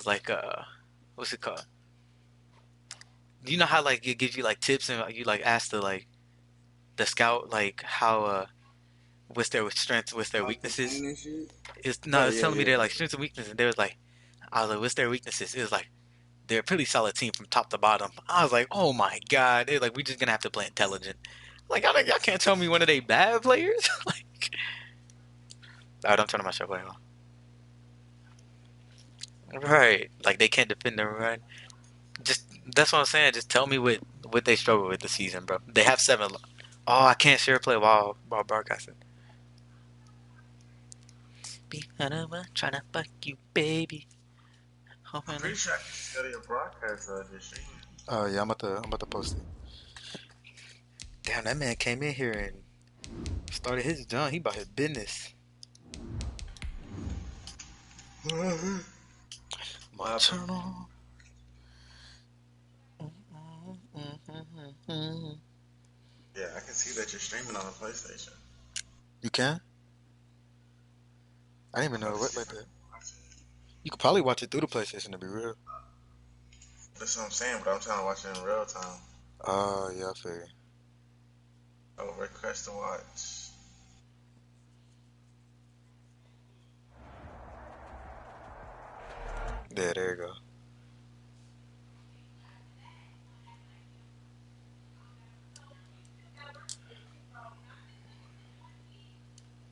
like what's it called? You know how like it gives you like tips and you like ask the scout like how what's their strengths, what's their Like the weaknesses? pain and shit. It's no, Oh it's yeah, telling me yeah. they're like strengths and weaknesses, and they was like, I was like, what's their weaknesses? It was like they're a pretty solid team from top to bottom. I was like, oh my god, they're like we just gonna have to play intelligent. Like y'all can't tell me one of they bad players. Like, I don't turn on my show anymore. Right, like they can't defend the run. Just that's what I'm saying. Just tell me what they struggle with this season, bro. They have seven. Oh, I can't share play while broadcasting. Be trying to fuck you, baby. I'm pretty sure I can see your broadcast this stream. Oh yeah, I'm about to post it. Damn, that man came in here and started his junk. He about his business. Maternal. Yeah, I can see that you're streaming on the PlayStation. You can? I didn't even know it worked like That's that. You could probably watch it through the PlayStation to be real. what I'm saying, but I'm trying to watch it in real time. Oh yeah, I figure. Oh, request to watch. Yeah, there you go.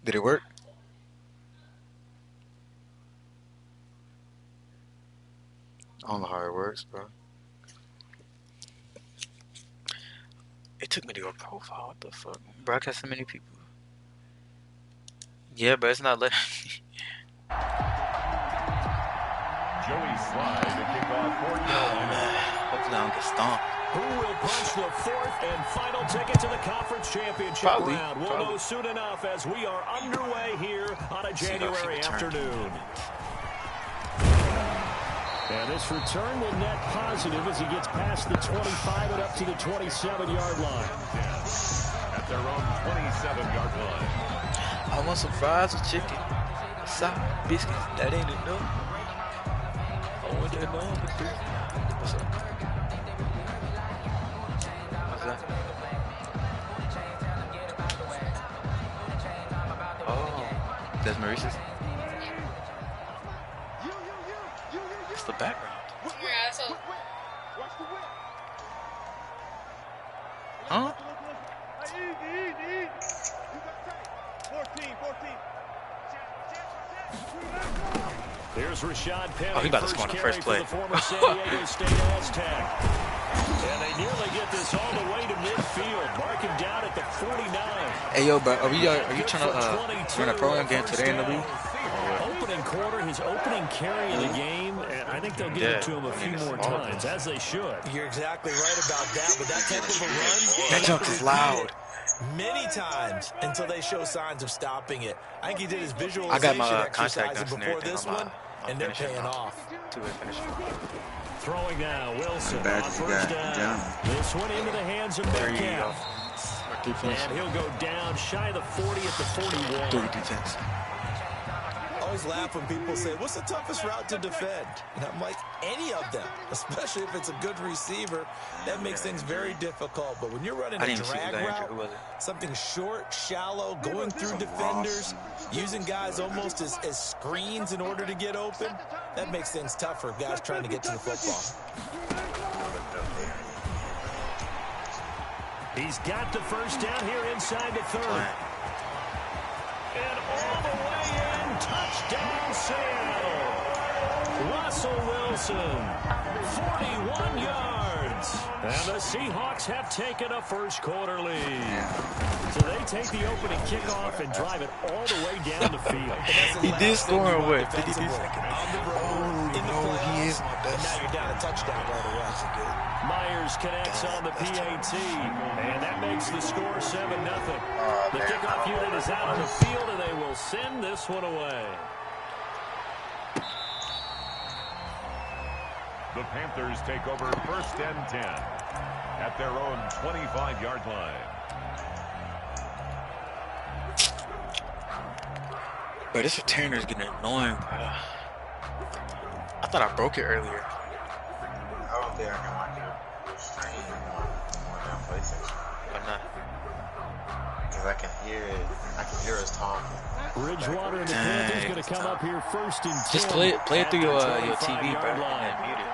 Did it work? I don't know how it works, bro. It took me to your profile. What the fuck? Broadcast so many people. Yeah, but it's not letting me. Joey Slide to kick off for Carolina. Hopefully I don't get stomped. Who will punch the fourth and final ticket to the conference championship round? We'll know soon enough as we are underway here on a January afternoon. And this return will net positive as he gets past the 25 and up to the 27-yard line. At their own 27-yard line. I want some fries with chicken, side biscuits. That ain't enough. I want that number 3. What's up? What's that? Oh, that's Maurice's. It's the background. Yeah, so. Huh? 14. There's Rashad Penny. Oh, he about to score on the first play. The former San Diego State Aztec. And they nearly get this all the way to midfield. Mark him down at the 49. Hey, yo, bro, are you trying to run a program game today in the league? Opening quarter, his opening carry of the game, and I think they'll give it to him a few more times, as they should. You're exactly right about that, but that type of a run... That jump is loud. Many times until they show signs of stopping it. I think he did his visualization I got my exercises contact before this one, and they're paying off. Throwing now, Wilson on first down. This one into the hands of Metcalf. And he'll go down shy of the 40 at the 41. Defense. I always laugh when people say, what's the toughest route to defend? And I'm like, any of them, especially if it's a good receiver. That makes things very difficult. But when you're running a drag route, something short, shallow, going through defenders, using guys almost as screens in order to get open, that makes things tough for guys trying to get to the football. He's got the first down here inside the 30. And all the way in, touchdown Seattle. Russell Wilson, 41 yards. And the Seahawks have taken a first quarter lead. So they take the opening kickoff and drive it all the way down the field. He did score in what, 52 seconds? Oh, no, he is my best. Now you're down a touchdown right away. Myers connects on the PAT, and that makes the score 7-0. The kickoff unit is out on the field, and they will send this one away. The Panthers take over first and 10 at their own 25-yard line. But this returner is getting annoying, bro. I thought I broke it earlier. I don't think I can like it stream on that PlayStation. Why not? Because I can hear it. I can hear us talking. Bridgewater and the Panthers going to come up here first and 10. Just play it through your TV, bro. And mute it.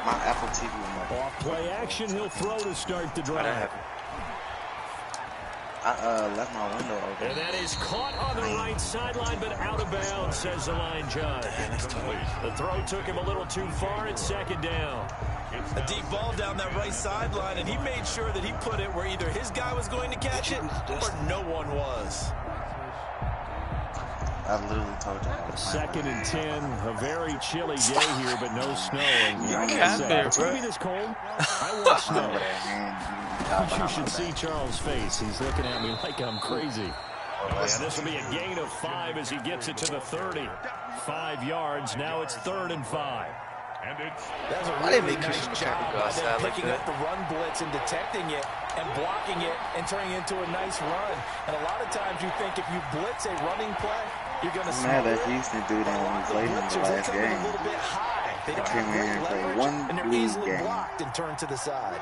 My Apple TV remote. Off play action, he'll throw to start the drive. I left my window open. And that is caught on the right sideline, but out of bounds, says the line judge. The throw took him a little too far. It's second down. A deep ball down that right sideline, and he made sure that he put it where either his guy was going to catch it or no one was. I literally told you. Second and 10, a very chilly day here, but no snowing. It's going to be this cold. I want snow. You should see Charles' face. He's looking at me like I'm crazy. And this will be a gain of 5 as he gets it to the 30. 5 yards. Now it's 3rd and 5. And it's That's a Why didn't really they nice Christian job McCaffrey go by outside them like picking that? up the run blitz and detecting it and blocking it and turning it into a nice run. And a lot of times you think if you blitz a running play, you're going to see Mad at Houston dude that when we played in the last game. a little bit high. They don't came have in and great played leverage, one and they're league easily game. blocked and turned to the side.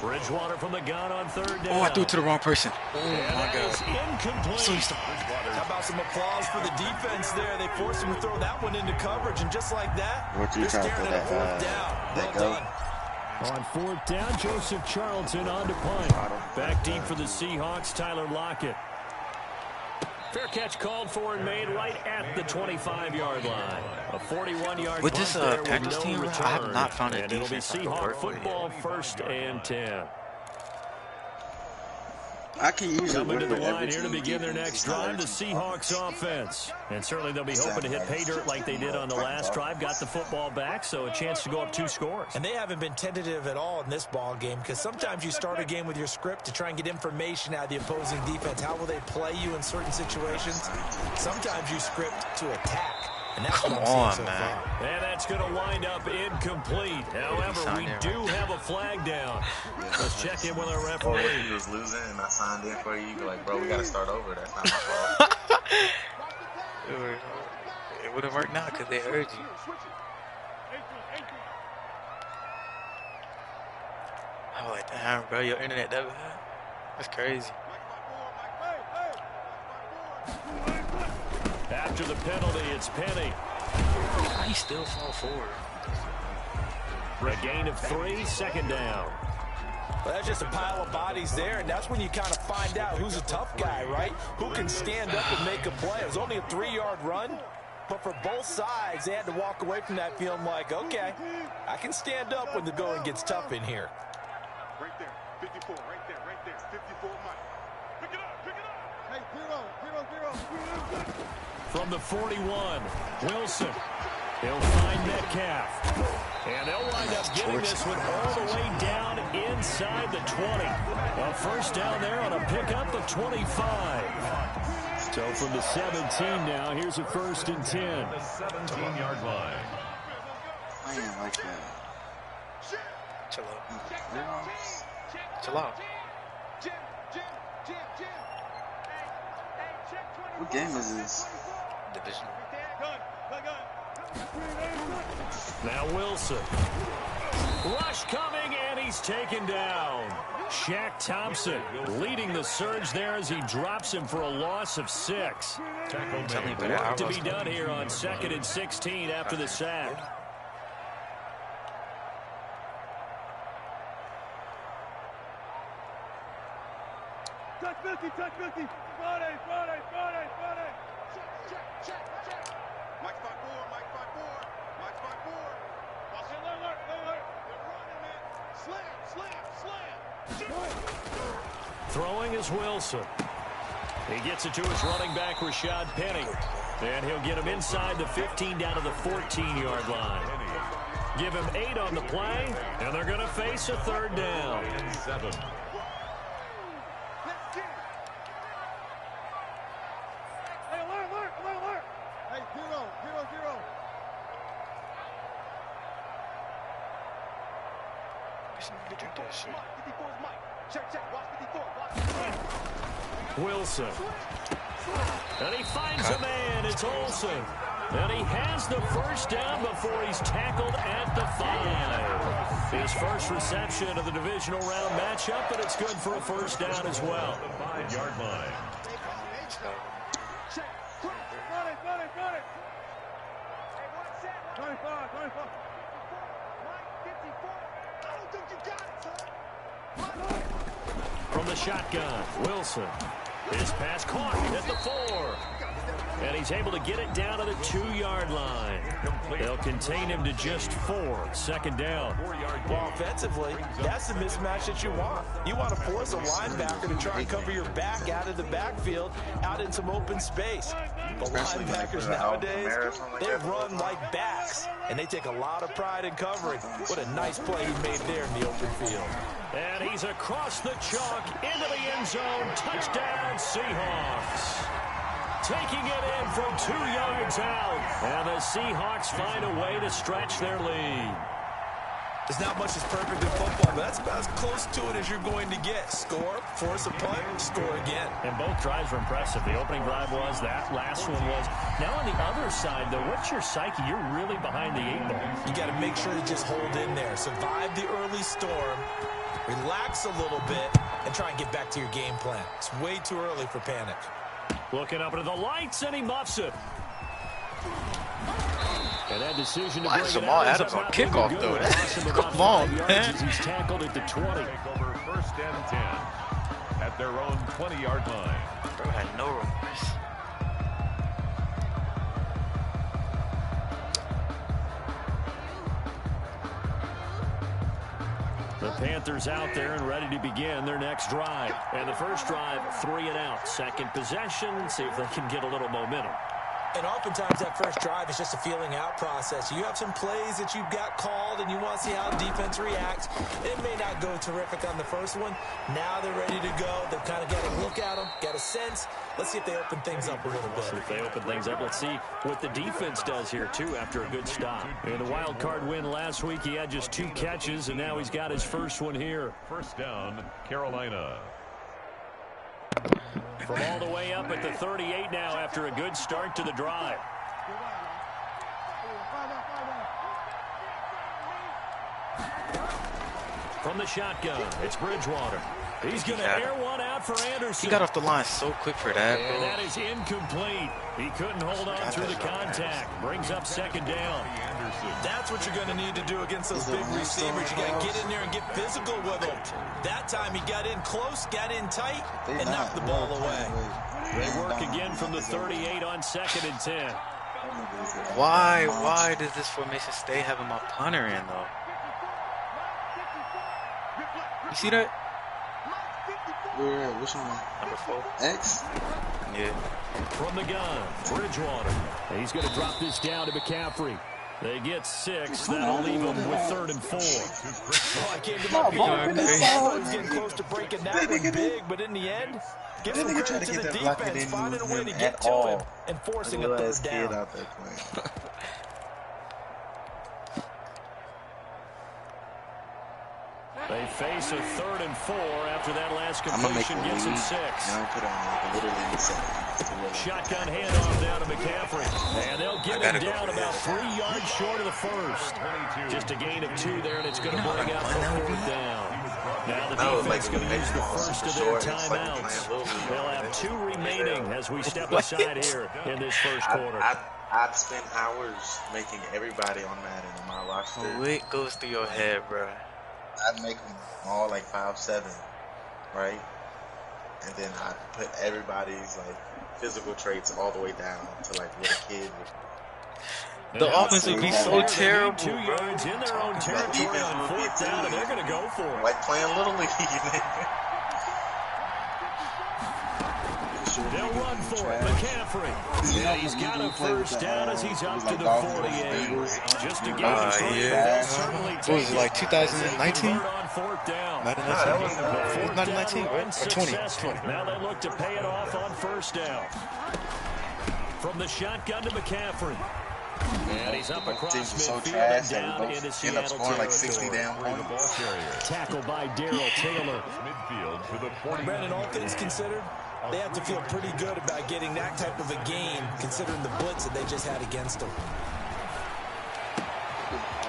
Bridgewater from the gun on 3rd down. Oh, I threw it to the wrong person. Oh, And my that is God. incomplete. How about some applause for the defense there? They forced him to throw that one into coverage, and just like that, What you they're trying to staring throw at a that, 4th down. that Well goat? done. On 4th down, Joseph Charlton on to punt. Back deep for the Seahawks, Tyler Lockett. Fair catch called for and made right at the 25-yard line. A 41-yard With this punt there Packers with no team, return. I have not found a And it'll be defense that can Seahawk work with. football, 1st and 10. I can usually Coming work to the with line every here to team begin their defense. next drive, the Seahawks offense. And certainly they'll be hoping to hit pay dirt like they did on the last drive. Got the football back, so a chance to go up 2 scores. And they haven't been tentative at all in this ball game because sometimes you start a game with your script to try and get information out of the opposing defense. How will they play you in certain situations? Sometimes you script to attack. And that's Come what I'm seeing on, so man. far. And that's going to wind up incomplete. However, we do have a flag down. Let's check in with our referee. You was losing and I signed in for you. You be like, bro, we got to start over. That's not my fault. It would have worked now because they heard you. I was like, damn, bro, your internet that bad? That's crazy. After the penalty, it's Penny. How you still fall forward? A gain of 3, 2nd down. Well, that's just a pile of bodies there, and that's when you kind of find out who's a tough guy, right? Who can stand up and make a play. It was only a 3-yard run, but for both sides, they had to walk away from that feeling like, okay, I can stand up when the going gets tough in here. Right there, 54, right there, 54, Mike. Pick it up. Hey, zero. From the 41, Wilson. He'll find Metcalf. And they'll wind up getting this one all the way down inside the 20. A 1st down there on a pickup of 25. So from the 17 now, here's a 1st and 10. the 17-yard line. I ain't like that. Chill out. Chill out. What game is this? Division. Now Wilson. Rush coming, and he's taken down. Shaq Thompson leading the surge there as he drops him for a loss of 6. Tell me about Work it. to be done here on 2nd and 16 after the sack. Touch 50. Friday. Check. Mike spot 4. Alert. They're running, man. Slam. Throwing is Wilson. He gets it to his running back, Rashad Penny. And he'll get him inside the 15 down to the 14-yard line. Give him 8 on the play, and they're going to face a 3rd down. 7. Hey, alert. Hey, 0. Drink that shit. 54's Mike. Wilson. And he finds a man. It's Olsen. And he has the first down before he's tackled at the 5. His first reception of the divisional round matchup, and it's good for a first down as well. 5-yard line. From the shotgun, Wilson. His pass caught at the 4. And he's able to get it down to the 2-yard line. They'll contain him to just 4. Second down. Well, offensively, that's the mismatch that you want. You want to force a linebacker to try and cover your back out of the backfield, out in some open space. But linebackers nowadays, they run like backs, and they take a lot of pride in covering. What a nice play he made there in the open field. And he's across the chalk into the end zone. Touchdown, Seahawks. Taking it in from 2 yards out. And the Seahawks find a way to stretch their lead. There's not much that's perfect in football, but that's about as close to it as you're going to get. Score, force a punt, score again. And both drives were impressive. The opening drive was, that last one was. Now on the other side, though, what's your psyche? You're really behind the 8 ball. You got to make sure to just hold in there. Survive the early storm, relax a little bit, and try and get back to your game plan. It's way too early for panic. Looking up into the lights, and he muffs it. And that decision to Why bring is it Jamal out is Adams on about kickoff, good. though? Loss of about Come on, 5 yards man. as he's tackled at the 20. Take over first and 10 at their own 20-yard line. Bro had no remorse. The Panthers out there and ready to begin their next drive. And the first drive, 3 and out. Second possession, see if they can get a little momentum. And oftentimes that first drive is just a feeling out process. You have some plays that you've got called and you want to see how defense reacts. It may not go terrific on the first one. Now they're ready to go. They've kind of got a look at them, got a sense. Let's see if they open things up a little bit. If they open things up, let's see what the defense does here, too, after a good stop. In the wild card win last week, he had just 2 catches, and now he's got his first one here. First down, Carolina. From all the way up at the 38 now after a good start to the drive. From the shotgun, it's Bridgewater. He's going to air one out for Anderson. He got off the line so quick for that, bro. And that is incomplete. He couldn't hold on through the contact. Brings up second down. That's what you're going to need to do against those big receivers. You got to get in there and get physical with them. That time he got in close, got in tight, and knocked the ball away. They work again from the 38 on 2nd and 10. Why does this formation stay having my punter in, though? You see that? Where? Which one? Number 4. X? Yeah. From the gun, Bridgewater. He's going to drop this down to McCaffrey. They get 6. That'll leave them with 3rd and 4. Oh, I can't get my feet on that. I was getting close to breaking that one big, but in the end, give some credit to the defense, finding a way to get to him and forcing a 3rd down. They face a 3rd and 4 after that last completion gets him 6. Shotgun handoff down to McCaffrey. And they'll get him down about 3 yards short of the first. Just a gain of 2 there, and it's going to bring out the 4th down. Now the defense going to use the first of their timeouts. They'll have 2 remaining as we step aside here in this first quarter. I'd spend hours making everybody on Madden in my roster. What goes through your head, bro? I'd make them all like 5'7", right? And then I'd put everybody's like physical traits all the way down to like what a kid would. The offense would be so terrible. 2 yards in their own territory on 4th down, and they're going to go for it. Like playing Little League. They'll run for it. McCaffrey. Yeah, he's got a first down as he's up to the 48. Just a game of 3. Yeah. Certainly What was it, like 2019? on 4th down. 19, right? Or 20. Now they look to pay it off on 1st down. From the shotgun to McCaffrey. And he's up across Teams are so midfield trash and that down we into both end Seattle up scoring like 60 territory. damn The ball points. carrier. Tackled by Daryl Taylor. Midfield to the 40. Brandon, all things considered, they have to feel pretty good about getting that type of a game, considering the blitz that they just had against them.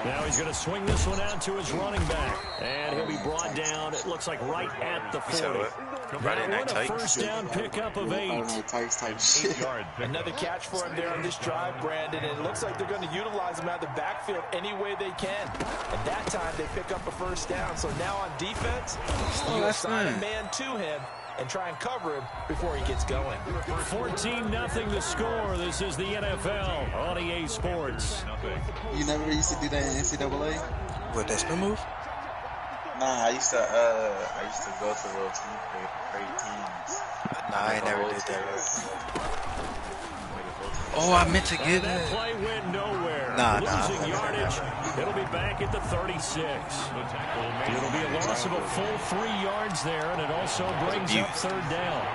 Now he's going to swing this one out to his running back. And he'll be brought down, it looks like right at the 40. Friday Night That one a Titans. first down pickup of 8. Type shit. Another catch for him there on this drive, Brandon, and it looks like they're going to utilize him out of the backfield any way they can. At that time, they pick up a first down. So now on defense, you assign a man to him and try and cover him before he gets going. 14-0 the score. This is the NFL on EA Sports. You never used to do that in NCAA? What, that spin move? Nah, I used to go to little team great teams. Nah, I never did that. Oh, I meant to give That it. play went nowhere. Nah. Losing yardage. It'll be back at the 36. It'll be a loss of a full 3 yards there, and it also brings up third down.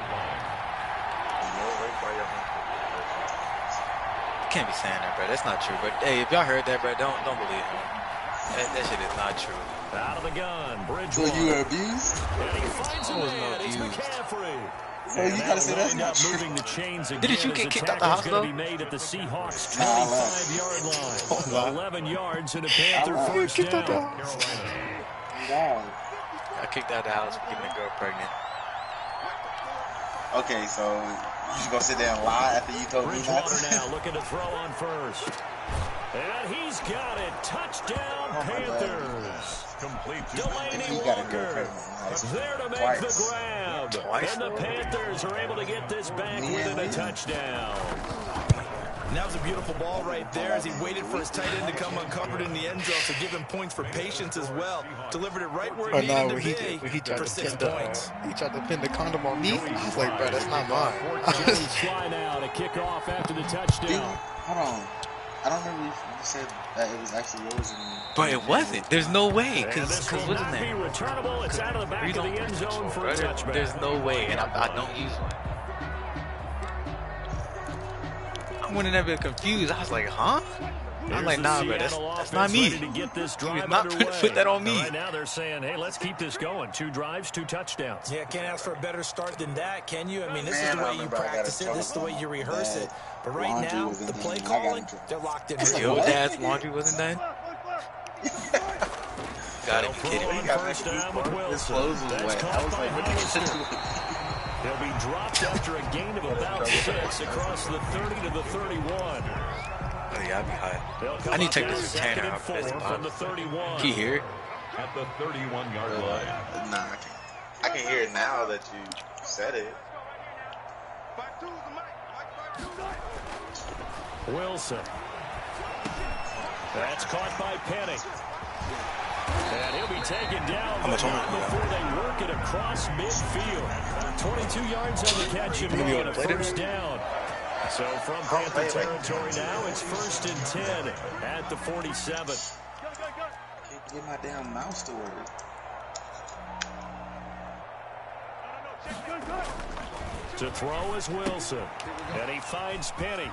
You can't be saying that, bro. That's not true. But hey, if y'all heard that, bro, don't believe him. That shit is not true. Out of the gun, So Bridgewater. you were abused? And he finds a I was man. not It's abused. McCaffrey. So you gotta say that's Wind not up true. moving the chains again. Didn't you as get the kicked out the tackle's house, gonna though? be made at the Seahawks' Nah, I 25-yard line. 11 yards and a Panther left. first down. Wow. I kicked out the house for getting a girl pregnant. Okay, so you just gonna sit there and lie after you told me not Bridgewater to? now looking to throw on first. And he's got it. Touchdown, Oh, my God. Panthers. Complete. Delaney You gotta go Walker pregnant. there to make Twice. the grab. Twice? And the Panthers are able to get this back within a touchdown. And that was a beautiful ball right there as he waited for his tight end to come uncovered in the end zone to give him points for patience as well. Delivered it right where Or it no, needed when to he, be when he tried for to 6 pin points. he tried to pin the condom on me. I was like, bro, that's not mine. Joey Sly now to kick off after the touchdown. Hold on. I don't remember if you said that it was actually yours. But it wasn't. There's no way. And Cause this will what's his not be name? returnable. It's out of the back We of the don't- end zone for a Brother, touchback. there's no way, and I don't use one. I went in there a bit confused. I was like, huh? I'm like, nah, bro, that's not me. To get this You drive did not underway. put that on me. Right now they're saying, hey, let's keep this going. 2 drives, 2 touchdowns. Yeah, can't ask for a better start than that, can you? I mean, this is Man, the I way you remember I got practice in it. This is the way you rehearse it. But right laundry now, wasn't the done. play I got calling, in trouble. they're locked in. Your really well. dad's laundry wasn't done? Gotta be kidding me. You got First down with his Wilson. clothes was That's wet. caught I was by like, what the Hollister. shit? He'll be dropped after a gain of about 6 across the 30 to the 31. Oh yeah, I'll be hot. They'll come I need up to take now, this second retainer and off. 4 from the 31. Can you hear it? At the 31-yard line. Nah, I can hear it now that you said it. Wilson. That's caught by Penny. And he'll be taken down but not before they work it across midfield. 22 yards on the catch and run, and a first down. So from Panther territory now, it's 1st and 10 at the 47. Can't get my damn mouse to work. To throw is Wilson. And he finds Penny.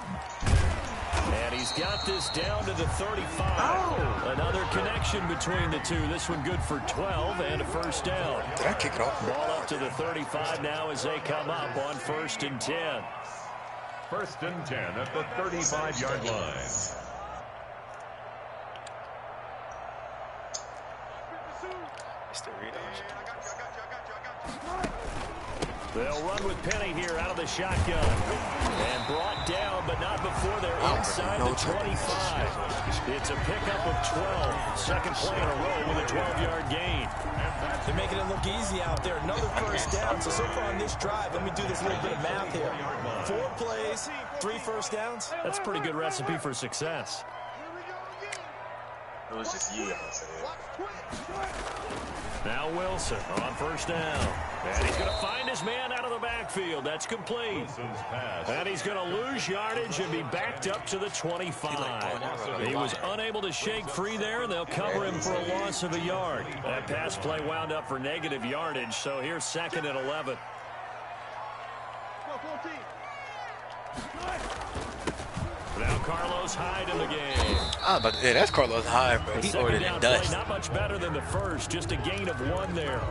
And he's got this down to the 35. Another connection between the two. This one good for 12 and a first down. Did I kick it off? Ball up to the 35 now as they come up on 1st and 10. 1st and 10 at the 35-yard line. It's the read They'll run with Penny here out of the shotgun. And brought down, but not before they're inside the 25. It's a pickup of 12. Second play in a row with a 12-yard gain. They're making it look easy out there. Another first down. So far on this drive, let me do this little bit of math here. 4 plays, 3 first downs. That's a pretty good recipe for success. It was just you, I said. Now Wilson on first down. And he's going to find his man out of the backfield. That's complete. Wilson's pass. And he's going to lose yardage and be backed up to the 25. He was unable to shake free there. They'll cover him for a loss of a yard. That pass play wound up for negative yardage, so here's 2nd and 11. Now Carlos Hyde in the game. Ah, but yeah, that's Carlos Hyde, bro. The He second ordered down in play, dust. not much better than the first. Just a gain of 1 there.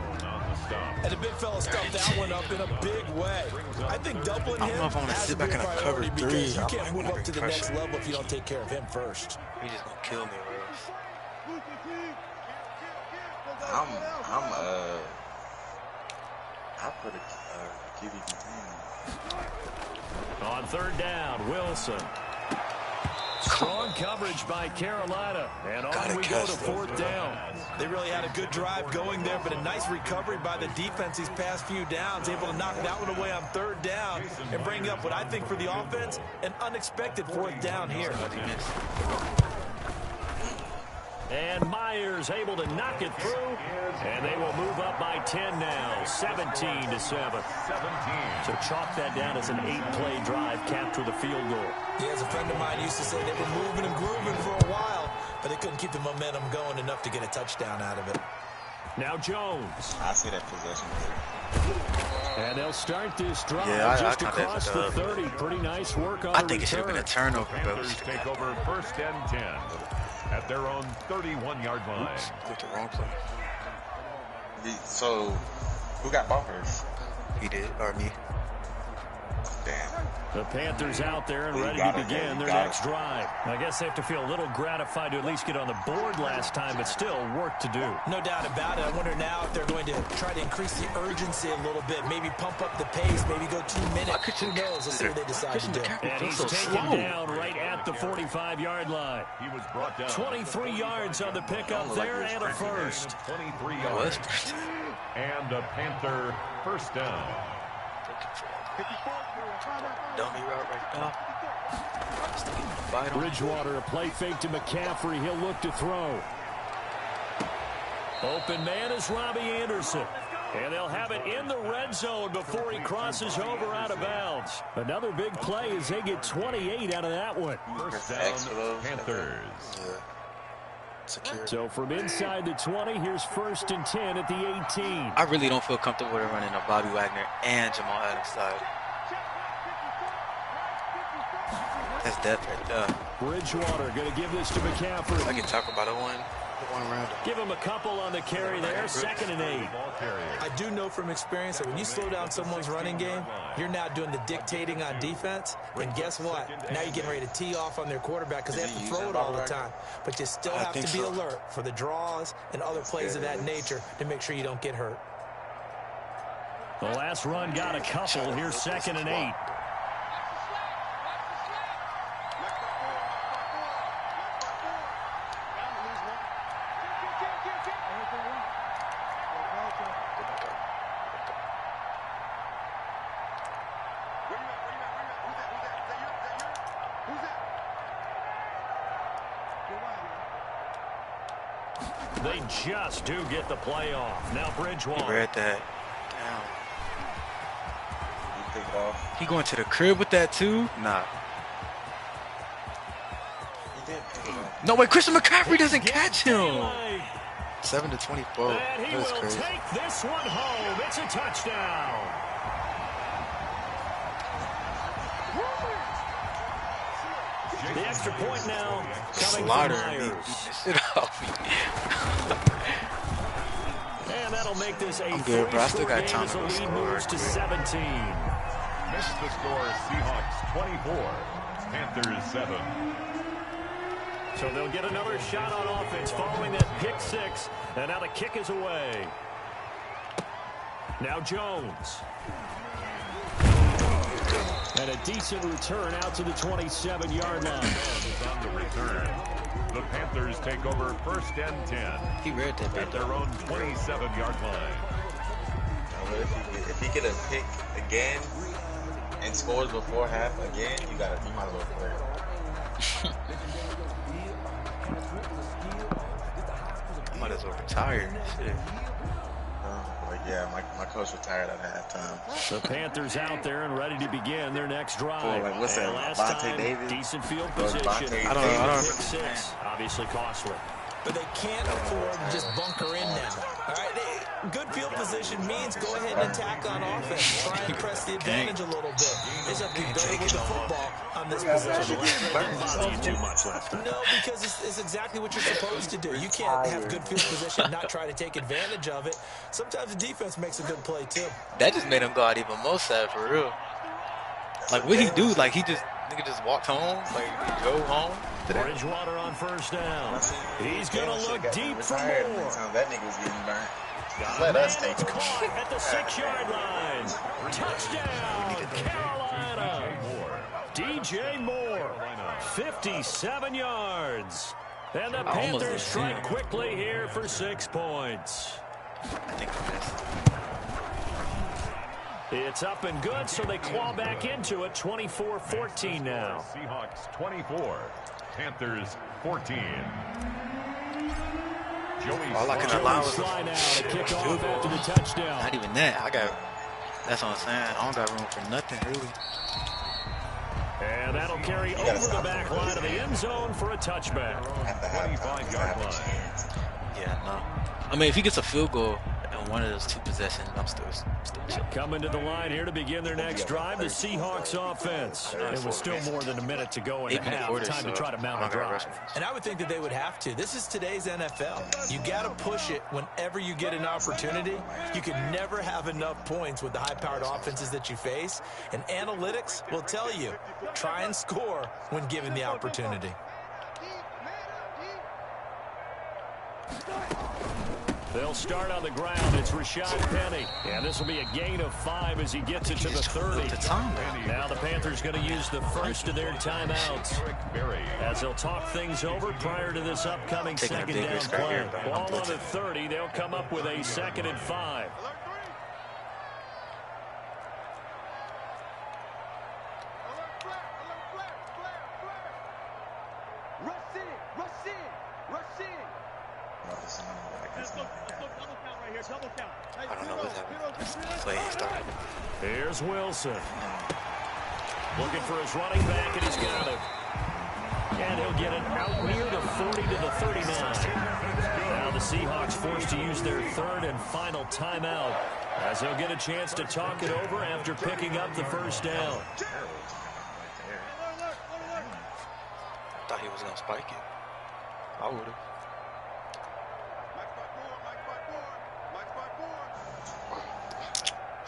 And the big fella stuffed that one up in a big way. I think doubling I don't know him if I want to has sit to be back a in a cover priority three. because you I can't move want up to the pressure. next level if you don't take care of him first. He just gonna kill me, bro. I put a QB container. On 3rd down, Wilson. Strong coverage by Carolina. And on we go to 4th down. They really had a good drive going there, but a nice recovery by the defense these past few downs, able to knock that one away on 3rd down and bring up what I think for the offense, an unexpected 4th down here. And Myers able to knock it through. And they will move up by 10 now, 17-7. So chalk that down as an 8-play drive, capture the field goal. Yeah, as a friend of mine used to say, they were moving and grooving for a while, but they couldn't keep the momentum going enough to get a touchdown out of it. Now Jones. I see that possession. And they'll start this drive Yeah, just I across the kinda- 30. Pretty nice work on I the think it should have been a return. turnover, bro. Panthers take over 1st and 10 at their own 31-yard line. Clicked the wrong play. So, who got bumpers? He did, or me. Damn. The Panthers out there and You ready to got it, begin man. You their got next it. drive. I guess they have to feel a little gratified to at least get on the board last time, but still work to do. No doubt about it. I wonder now if they're going to try to increase the urgency a little bit, maybe pump up the pace, maybe go 2 minutes. Who knows? Let's see what they decide to do. And he's so taken slow. down right at the 45-yard line. He was brought down. 23 yards on the pickup there and a first. 23 Oh, yards. that's And a Panther 1st down. dummy route right now. Bridgewater, a play fake to McCaffrey. He'll look to throw. Open man is Robbie Anderson. And they'll have it in the red zone before he crosses over out of bounds. Another big play as they get 28 out of that one. 1st Thanks for down, those. Panthers. Yeah. Secure. So from inside the 20, here's 1st and 10 at the 18. I really don't feel comfortable with running a Bobby Wagner and Jamal Adams side. That's death right there. Bridgewater going to give this to McCaffrey. I can talk about it one round. Give him a couple on the carry there, 2nd and 8. I do know from experience that when you slow down someone's running game, you're now doing the dictating on defense. And guess what? Now you're getting ready to tee off on their quarterback because they have to throw it all the time. But you still have to be alert for the draws and other plays of that nature to make sure you don't get hurt. The last run got a couple. Here's 2nd and 8. They just do get the playoff. Now Bridgewater. Read that. Damn. You pick it off. He going to the crib with that too? Nah. He did pick it off. No way, Christian McCaffrey doesn't catch him. 7-24. And he That's will crazy. take this one home. It's a touchdown. The extra point now coming Slaughter from and me. Myers. Beat the shit out of me. And that'll make this a I'm good, bro. I still three-score got game time as to the lead score. moves to 17. Missed the score. Seahawks 24. Panthers 7. So they'll get another shot on offense following that pick six. And now the kick is away. Now Jones. And a decent return out to the 27-yard line. Is on the return. The Panthers take over 1st and 10 He read that at bit their though. own 27-yard line. But if he get a pick again and scores before half again, you might as well play. Might as well retire. Shit. Like, yeah, my coach retired at halftime. The Panthers out there and ready to begin their next drive. Boy, like, what's that, And last Vontae time, Davis? decent field Or position. Vontae I don't know. Pick six, obviously costly. But they can't afford to just bunker in now. All right, good field position means go ahead and attack on offense. Try and press the advantage a little bit. They just have to be better with the football on this position. Didn't bother you too much last time. No, because it's exactly what you're supposed to do. You can't have good field position and not try to take advantage of it. Sometimes the defense makes a good play, too. That just made him go out even more sad for real. Like, what he do? Like, nigga just walked home? Like, he drove home? Bridgewater on first down. He's going to look deep for more. That nigga was getting burnt. Let us take it. Caught at the 6-yard line. Touchdown, Carolina. DJ Moore, 57 yards. And the Panthers strike quickly here for 6 points. I think it's up and good, so they claw back into it. 24-14 now. Seahawks 24, Panthers 14. all I can allow is fly now to kick off after the touchdown. not even that. That's what I'm saying. I don't got room for nothing really. And that'll carry over the back line of the end zone for a touchback. 25-yard line. Yeah, no. I mean, if he gets a field goal on one of those 2 possessions, I'm still chilling. Coming to the line here to begin their next drive, the Seahawks offense. It was still more than a minute to go in the half. Time to try to mount a drive. And I would think that they would have to. This is today's NFL. You got to push it whenever you get an opportunity. You can never have enough points with the high-powered offenses that you face. And analytics will tell you, try and score when given the opportunity. They'll start on the ground. It's Rashad Penny. And this will be a gain of 5 as he gets it to the 30. Now the Panthers going to use the first of their timeouts as they'll talk things over prior to this upcoming second down play. Ball on the 30. They'll come up with a 2nd and 5. I don't know what's happening. Play started. Here's Wilson. Looking for his running back, and he's got it. And he'll get it out near the 40 to the 39. Now the Seahawks forced to use their 3rd and final timeout as they'll get a chance to talk it over after picking up the first down. I thought he was going to spike it. I would have.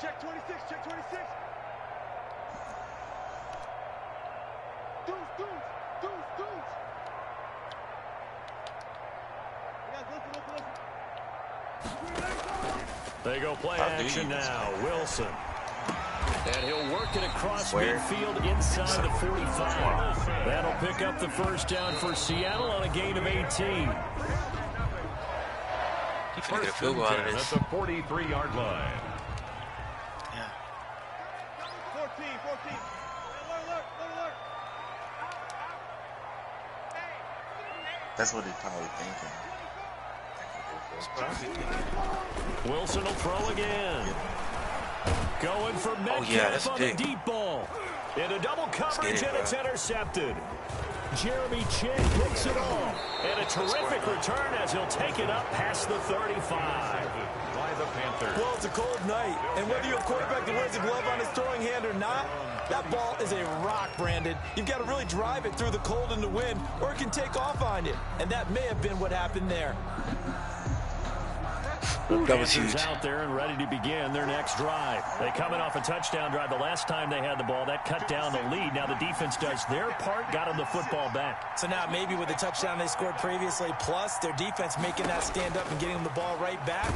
Check 26, check 26. Deuce. They go play action now. Wilson. And he'll work it across midfield inside the 45. That'll pick up the first down for Seattle on a gain of 18. He can get a field goal out of this. At the 43-yard line. Yeah. 14. Alert. That's what he's probably thinking. Wilson will throw again. Going for Metcalf on the deep ball. Into double coverage, and it's intercepted. Jeremy Chin picks it off. And a terrific return as he'll take it up past the 35. By the Panthers. Well, it's a cold night, and whether you have a quarterback that wears a glove on his throwing hand or not, that ball is a rock, Brandon. You've got to really drive it through the cold and the wind, or it can take off on you. And that may have been what happened there. That was huge. Out there and ready to begin their next drive. They coming off a touchdown drive the last time they had the ball. That cut down the lead. Now the defense does their part, got them the football back. So now maybe with the touchdown they scored previously, plus their defense making that stand up and getting them the ball right back,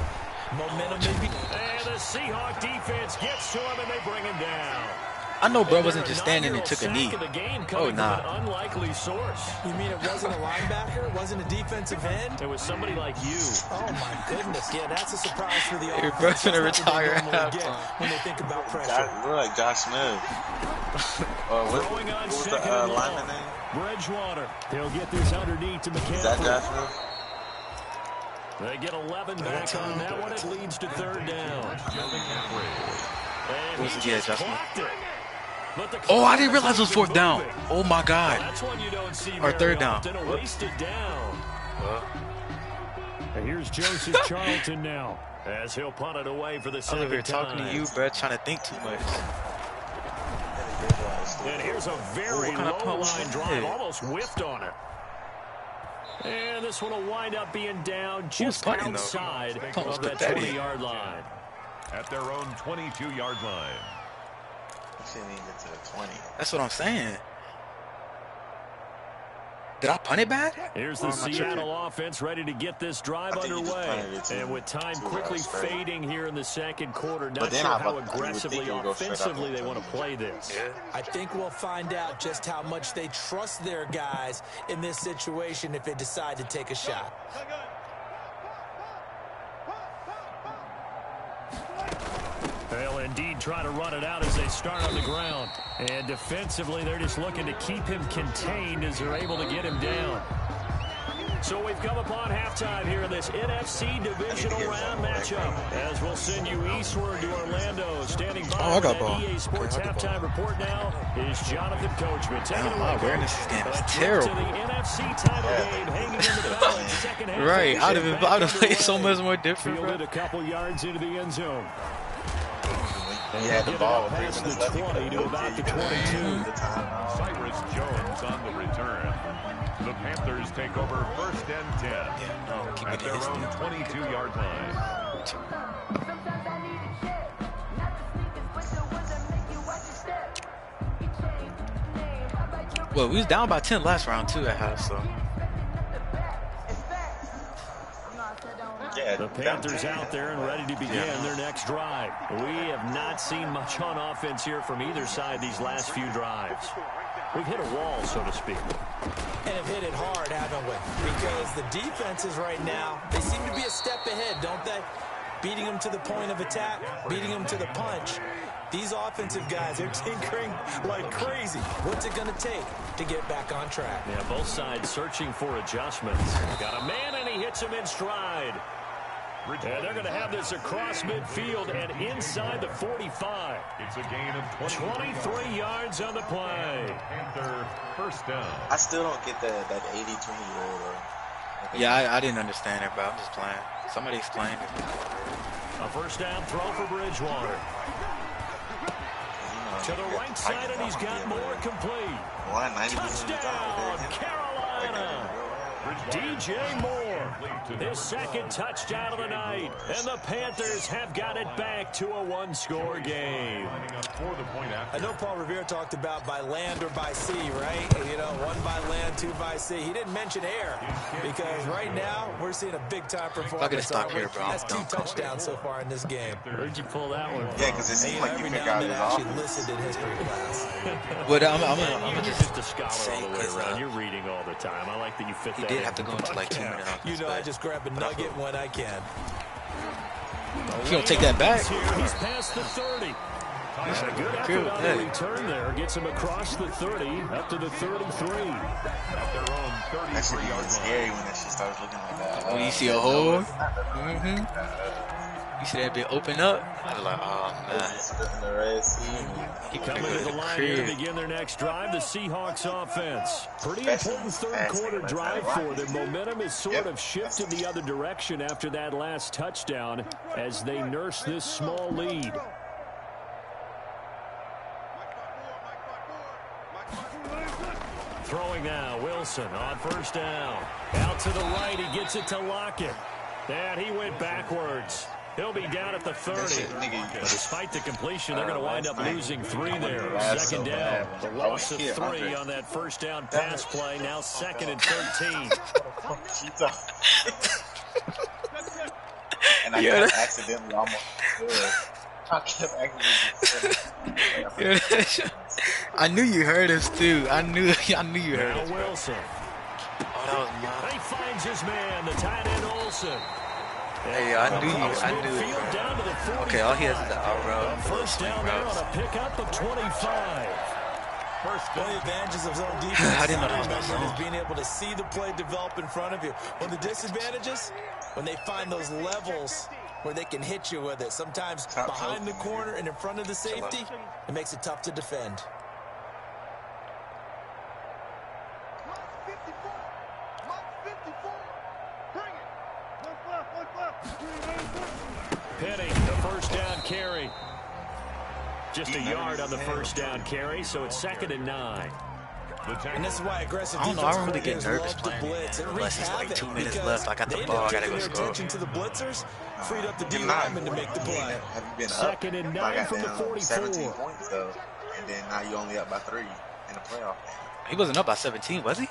momentum maybe. And the Seahawk defense gets to him and they bring him down. I know bro wasn't just standing and took a knee. Oh, nah. An unlikely source. You mean it wasn't a linebacker? It wasn't a defensive end? It was somebody like you. Oh, my goodness. Yeah, that's a surprise for the offense. Bro's gonna retire when they think about pressure. We're like Josh Smith. Throwing on second and long. Lineman name? Bridgewater. They'll get this underneath to McCaffrey. Is that Josh Smith? They get 11 back on that one. It leads to third down. And he just clocked it. Oh, I didn't realize it was fourth down. Oh my God. That's one you don't see or third down. A wasted down. And here's Joseph Charlton now as he'll punt it away for the second time. I was over here talking to you, bro, trying to think too much. And here's a very low-line drive, almost whiffed on it. And this one will wind up being down just outside of that 20-yard line. At their own 22-yard line. Shouldn't even get to the 20. That's what I'm saying. Did I punt it bad? Here's the Seattle offense ready to get this drive underway. And with time quickly fading here in the second quarter, not sure how aggressively, offensively they want to play this. Yeah. I think we'll find out just how much they trust their guys in this situation if they decide to take a shot. They'll indeed try to run it out as they start on the ground. And defensively, they're just looking to keep him contained as they're able to get him down. So we've come upon halftime here in this NFC divisional round matchup. As we'll send you eastward to Orlando. Standing by for that EA Sports halftime report now is Jonathan Coachman. My awareness is game is terrible. To the NFC title game hanging in the balance second half. Right, I'd have played so much more different. Fielded a couple yards into the end zone. He had the ball past the 20 to about the 22. Cyrus Jones on the return. The Panthers take over first and 10 at their own 22-yard line. Well, we was down by 10 last round too at half, so. The Panthers out there and ready to begin their next drive. We have not seen much on offense here from either side these last few drives. We've hit a wall, so to speak. And have hit it hard, haven't we? Because the defenses right now, they seem to be a step ahead, don't they? Beating them to the point of attack, beating them to the punch. These offensive guys, they're tinkering like crazy. What's it going to take to get back on track? Yeah, both sides searching for adjustments. Got a man, and he hits him in stride. And they're going to have this across midfield and inside the 45. It's a gain of 23 yards on the play. Panther first down. I still don't get that 80-20 rule. Yeah, I didn't understand it, bro. I'm just playing. Somebody explain it. A first down throw for Bridgewater. To the right side, and he's got more complete. Touchdown, Carolina. DJ Moore, his second touchdown of the night, and the Panthers have got it back to a one-score game. I know Paul Revere talked about by land or by sea, right? You know, one by land, two by sea. He didn't mention air because right now we're seeing a big-time performance. I'm gonna stop here, bro. That's 2 touchdowns so far in this game. Where'd you pull that one from? Yeah, because it seemed like you forgot it actually listened in history class. But I'm You're just a scholar all the way around. You're reading all the time. I like that you fit that in. He did have to go into like 2 minutes. You know, I just grab a nugget when I can. If you don't take that back. He's past the 30. And a good effort on the return there. Gets him across the 30, up to the 33. At their own 33 That should be scary when that shit starts looking like that. When you see a hole, you see that bit open up. I was like, oh man. He coming to the line here to begin their next drive. The Seahawks offense. Pretty important third quarter drive for them. Momentum is sort of shifted the other direction after that last touchdown as they nurse this small lead. Throwing now, Wilson on first down. Out to the right, he gets it to Lockett. And he went backwards. He'll be down at the 30. But despite the completion, they're going to wind up losing 3 there. Second down. The loss of 3 on that first down pass play. Now 2nd and 13. And I kept accidentally almost I knew you heard us too. I knew you heard us. Wilson. Oh, that was mine. He finds his man, the tight end Olsen. Hey, I knew it. Okay, all he has is the out route. First down there on a pickup of 25. One of the advantages of zone defense I didn't know that was my zone. is being able to see the play develop in front of you. One of the disadvantages, when they find those levels where they can hit you with it. Sometimes behind the corner and in front of the safety, it makes it tough to defend. Penny, the first down carry. just a yard on the first down carry, so it's 2nd and 9. And this is why aggressive I don't know. defense I really get coordinators nervous love the playing blitz. it, It unless wreaks it's like havoc 2 minutes because left. I got the they end ball. up I gotta turning go their score. attention to the blitzers, freed up the D You're not. lineman to make the play. Have you been up? 2nd and I 9 got from the down 44. 17 points though, and then now you only up by 3 in the playoff game. He wasn't up by 17, was he?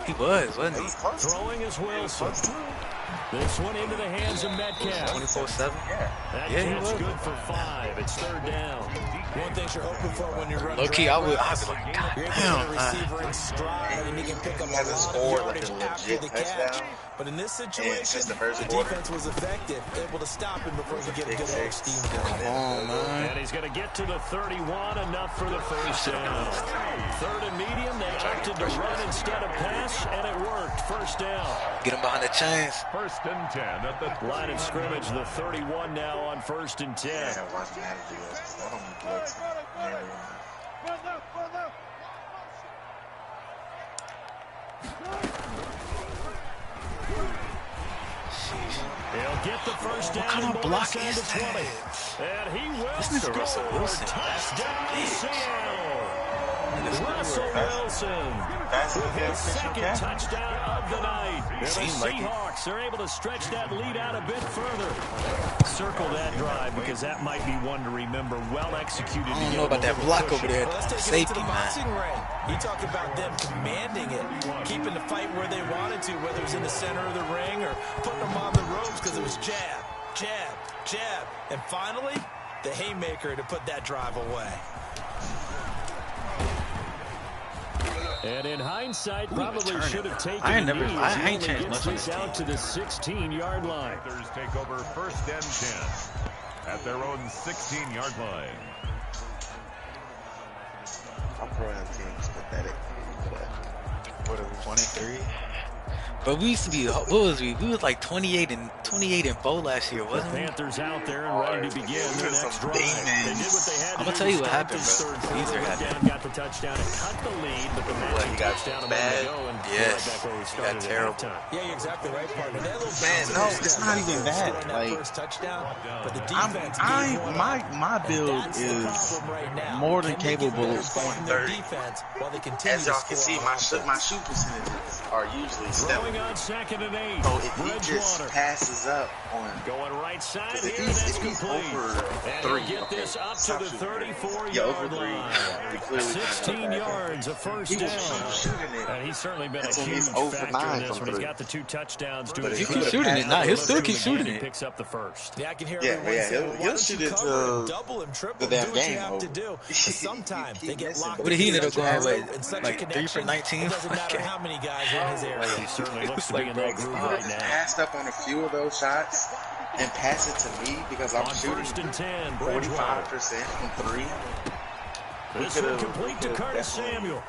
He was, wasn't He he? was close. Throwing is Wilson. This one into the hands of Metcalf. 24-7. That Yeah, he catch was. good for 5. It's 3rd down. One thing you're hoping for when you're running Low key, I would be like, God you're able to damn. get a receiver in stride and he can pick up He a hasn't lot scored of like yardage a after legit the catch. touchdown. But in this since situation, the first the quarter. defense was effective, able to stop him before he could get a good old steam going. Come on, man. And he's going to get to the 31, enough for the first down. 3rd and medium, they opted to run instead of pass, and it worked. First down. Get him behind the chains. 1st and 10 at the Line of scrimmage, the 31 now on 1st and 10. Yeah, watching that do this. I don't need blitz. Never mind. He'll get the first down. What kind of block inside is the 20. that? And he will This nigga score. Russell Wilson. Touchdown, Seattle. Russell Wilson That's with his official second catch. touchdown of the night. And the Seemed like it. Seahawks are able to stretch that lead out a bit further. Circle that drive because that might be one to remember. Well executed. I don't know about that block over there. Well, let's take it Safety, into the boxing man. ring. You talk about them commanding it, keeping the fight where they wanted to, whether it was in the center of the ring or putting them on the ropes because it was jab, jab, jab. And finally, the haymaker to put that drive away. And in hindsight, probably should have taken I ain't a never- knee I as he ain't only changed gets much on this this out to the 16-yard line. Panthers take over 1st and 10 at their own 16-yard line. Our program team is pathetic. What are we, 23? But we used to be, what was we? We was like 28 and 4 last year, The wasn't we? Panthers out there and ready to begin their next drive. They did what they had to I'ma do tell you to what start happened, this bro. third Caesar quarter. had Down, got the touchdown and cut the lead, but the matching he got touchdown a bad. moment ago and Yes. right back where we He got started at terrible. halftime. Yeah, you're exactly right, partner. That little Man, bounce no, step it's not even that. scoring that Like, first touchdown, but the I'm, defense I, gave one my up. my And build that's the is problem right now. more than Can they get capable better of scoring in their 30. defense while they continue As y'all to can score see, on my offense? shoot percentages are usually stellar. Throwing on 2nd and 8. So if he just Bridgewater passes up on, going right side because here, if that's he's complete. over And 3, he'll get okay, this up to stop the shooting. 34-yard Yeah, over 3. line. He clearly 16 yards, a first He was down. shooting it. And he's certainly been a Until huge he's 0 for factor 9 in this from one. He's 3. got the 2 touchdowns to But his if he credit. keep shooting it, nah, he'll still Look keep through again, shooting He it. picks up the first. Yeah, I can hear Yeah, everyone yeah, say, he'll- well, why he'll don't shoot you it cover till him, double him, triple the him, damn do what you game have to over. do. But sometimes they get missing. locked What did he into end up such a going groove with? and such a Like 3 for connection, 19? it doesn't matter Okay. how many guys are in his area. He certainly looks to Like, be in bro, that groove He right now. passed up on a few of those shots and pass it to me because I'm On shooting 1st and 10, Bridgewater. 45% from 3. This one complete to Curtis Samuel.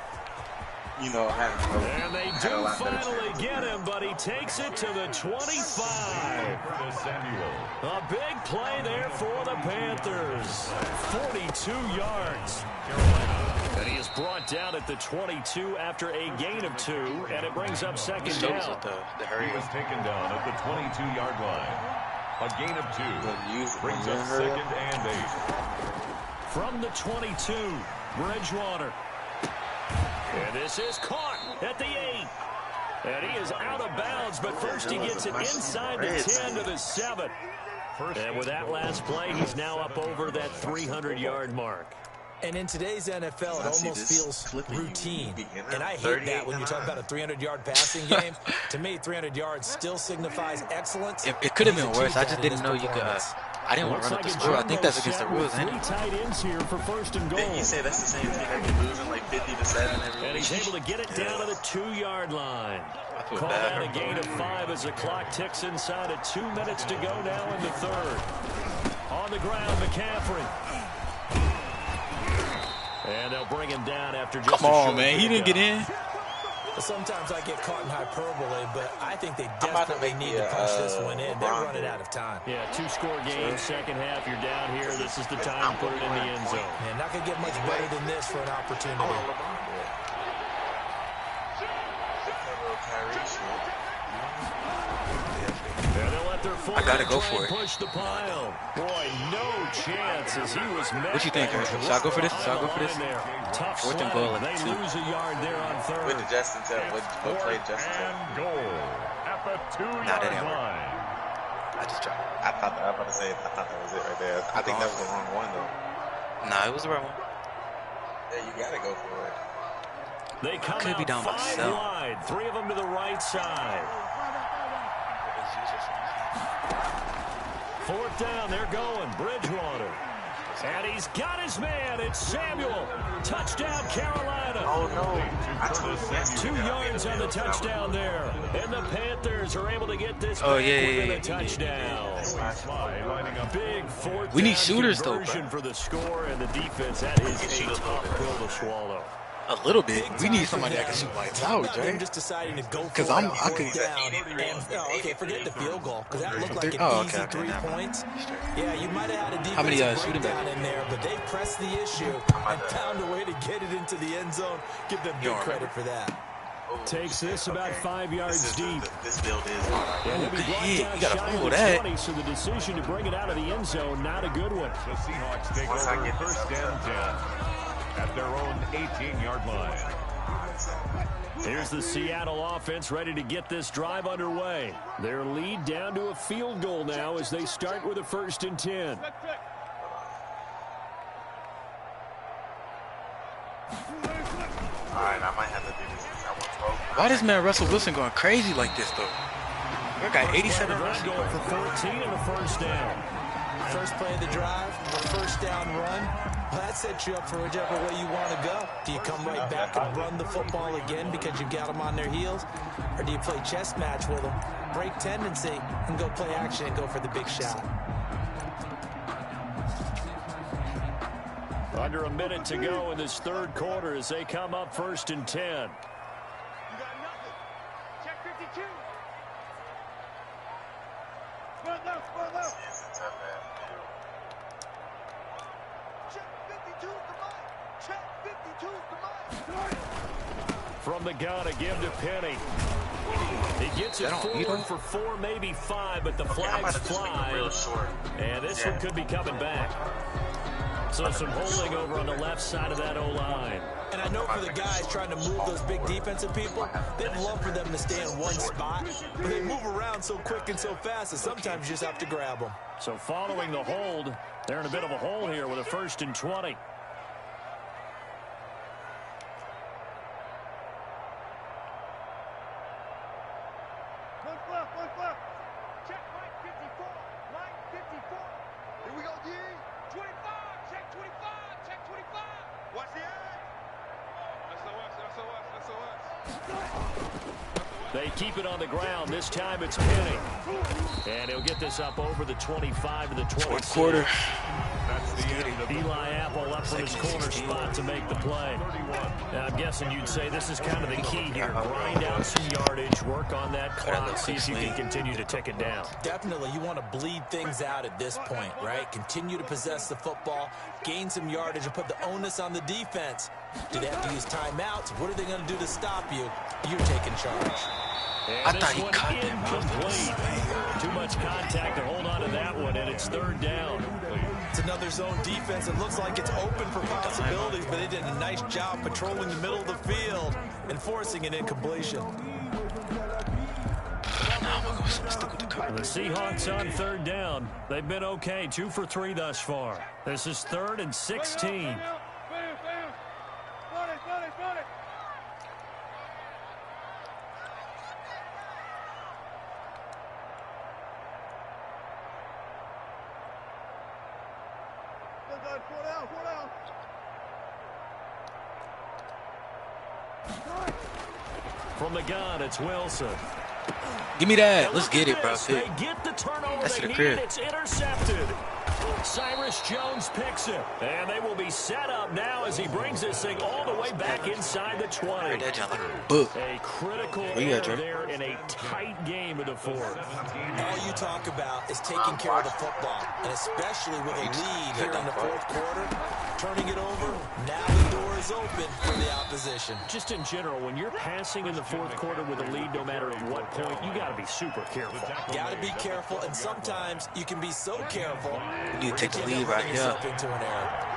You know, And they had a do lot better finally chance. get him, but he takes it to the 25. Curtis Samuel. A big play there for the Panthers. 42 yards. And he is brought down at the 22 after a gain of 2, and it brings up 2nd Shows down. with the He hurry. was taken down at the 22-yard line. A gain of 2 brings up 2nd and 8. From the 22, Bridgewater. And this is caught at the 8. And he is out of bounds, but first he gets it inside the 10 to the 7. And with that last play, he's now up over that 300-yard mark. And in today's NFL, it I see almost this feels clipping routine. beginner, And I hate 38 that when you talk about a 300-yard passing game. To me, 300 yards still signifies excellence. It could have been He's worse. I achieved just that in didn't his know you could. performance. I didn't want to run up the score. I think that's against the rules, ain't Three it? tight ends here for 1st and goal. Then you say that's the same thing that you're losing like 50-7 every And week. he's able to get it down to the 2-yard line. feel Call bad. out a gain of 5 as the clock ticks inside of 2 minutes to go now in the third. On the ground, McCaffrey. And they'll bring him down after just Come a on, short man. He didn't get pickup. in. Sometimes I get caught in hyperbole, but I think they about to desperately make need the, to punch this one in. They're LeBron running goal. out of time. Yeah, 2-score game, second half. You're down here. This is the time to put it in the end zone. Man, not going to get much better than this for an opportunity. And they'll let their I gotta go for it. Push the pile. Boy, no chance as he was met. What you think, Eric? Should I go for this? Should I go for this? Tough 4th and goal they and 2. lose a yard there on 3rd. What did Justin tell? What played Justin tell? And goal at the 2-yard Nah, that didn't work. line. I just tried. I thought that was it right there. I think that was the wrong one though. Nah, it was the right one. Yeah, you gotta go for it. They come Could be out down 5 myself. wide, 3 of them to the right side. 4th down, they're going. Bridgewater. And he's got his man. It's Samuel. Touchdown, Carolina. Oh no! I told you That's 2 yards on the touchdown there. And the Panthers are able to get this Oh, back yeah, within yeah, a touchdown. Big 4th We need down shooters, though, conversion bro. for the score and the defense. That is a tough pill to swallow. A little bit. We need somebody that can shoot lights out, Them Jay. just deciding to go for 'Cause it I'm- on I fourth could- down. Okay, forget the field goal, because that looked like an Oh, easy okay, 3 never mind. points. Yeah, you might have had a How many, defensive shooting breakdown back? in there, but they pressed the issue and found a way to get it into the end zone. Give them big credit for that. Takes this about 5 yards deep. This build is hard. And he'll be good brought hit. down You gotta shy of fumble the that. 20, so the decision to bring it out of the end zone, not a good one. The Seahawks take Once I over get this 1st and 10 at their own 18-yard line. Here's the Seattle offense ready to get this drive underway. Their lead down to a field goal now as they start with a 1st and 10. Alright, I might have to do this. I want 12. Why this man Russell Wilson going crazy like this, though? I got 87 rushing. Going for 14 and a 1st down. First play of the drive, a 1st down run. Well, that sets you up for whichever way you want to go. Do you come right back and run the football again because you've got them on their heels? Or do you play chess match with them, break tendency, and go play action and go for the big shot? Under a minute to go in this 3rd quarter as they come up 1st and 10. You got nothing. Check 52. Run left, run left. Check 52 is the line. Check 52 is the line. From the gun, a give to Penny. He gets it forward for 4, maybe 5, but the flags fly. And this one could be coming back. So some holding over on the left side of that O-line. And I know for the guys trying to move those big defensive people, they'd love for them to stay in one spot, but they move around so quick and so fast that sometimes you just have to grab them. So following the hold, they're in a bit of a hole here with a 1st and 20. Left, left. Check line 54. Line 54. Here we go, D. 25. Check 25. Check 25. Watch the edge. SOS. They keep it on the ground. This time it's Penny. And he'll get this up over the 25 to the 26. 4th quarter. That's the end of the Eli Apple up from his corner spot to make the play. Now, I'm guessing you'd say this is kind of the key here. Grind out some yardage, work on that clock, see if you can continue to tick it down. Definitely, you want to bleed things out at this point, right? Continue to possess the football, gain some yardage, and put the onus on the defense. Do they have to use timeouts? What are they going to do to stop you? You're taking charge. I thought he caught that. Incomplete. Too much contact to hold on to that one, and it's 3rd down. It's another zone defense. It looks like it's open for possibilities, but they did a nice job patrolling the middle of the field and forcing an incompletion. The Seahawks on 3rd down. They've been okay, 2 for 3 thus far. This is 3rd and 16. From the gun, it's Wilson. Give me that. Let's get it, bro. They get the turnover That's they to the need. crib. It's intercepted. Cyrus Jones picks it. And they will be set up now as he brings this thing all the way back inside the 20. That jump like a book. A critical you got, error Dre? there in a tight game of the 4th. All you talk about is taking care of the football, and especially with a lead here in the 4th quarter, turning it over. Now the door is is open for the opposition. Just in general, when you're passing in the fourth quarter with a lead, no matter at what point, you got to be super careful. Got to be careful, and sometimes you can be so careful. You need to take the lead right here. Into an error.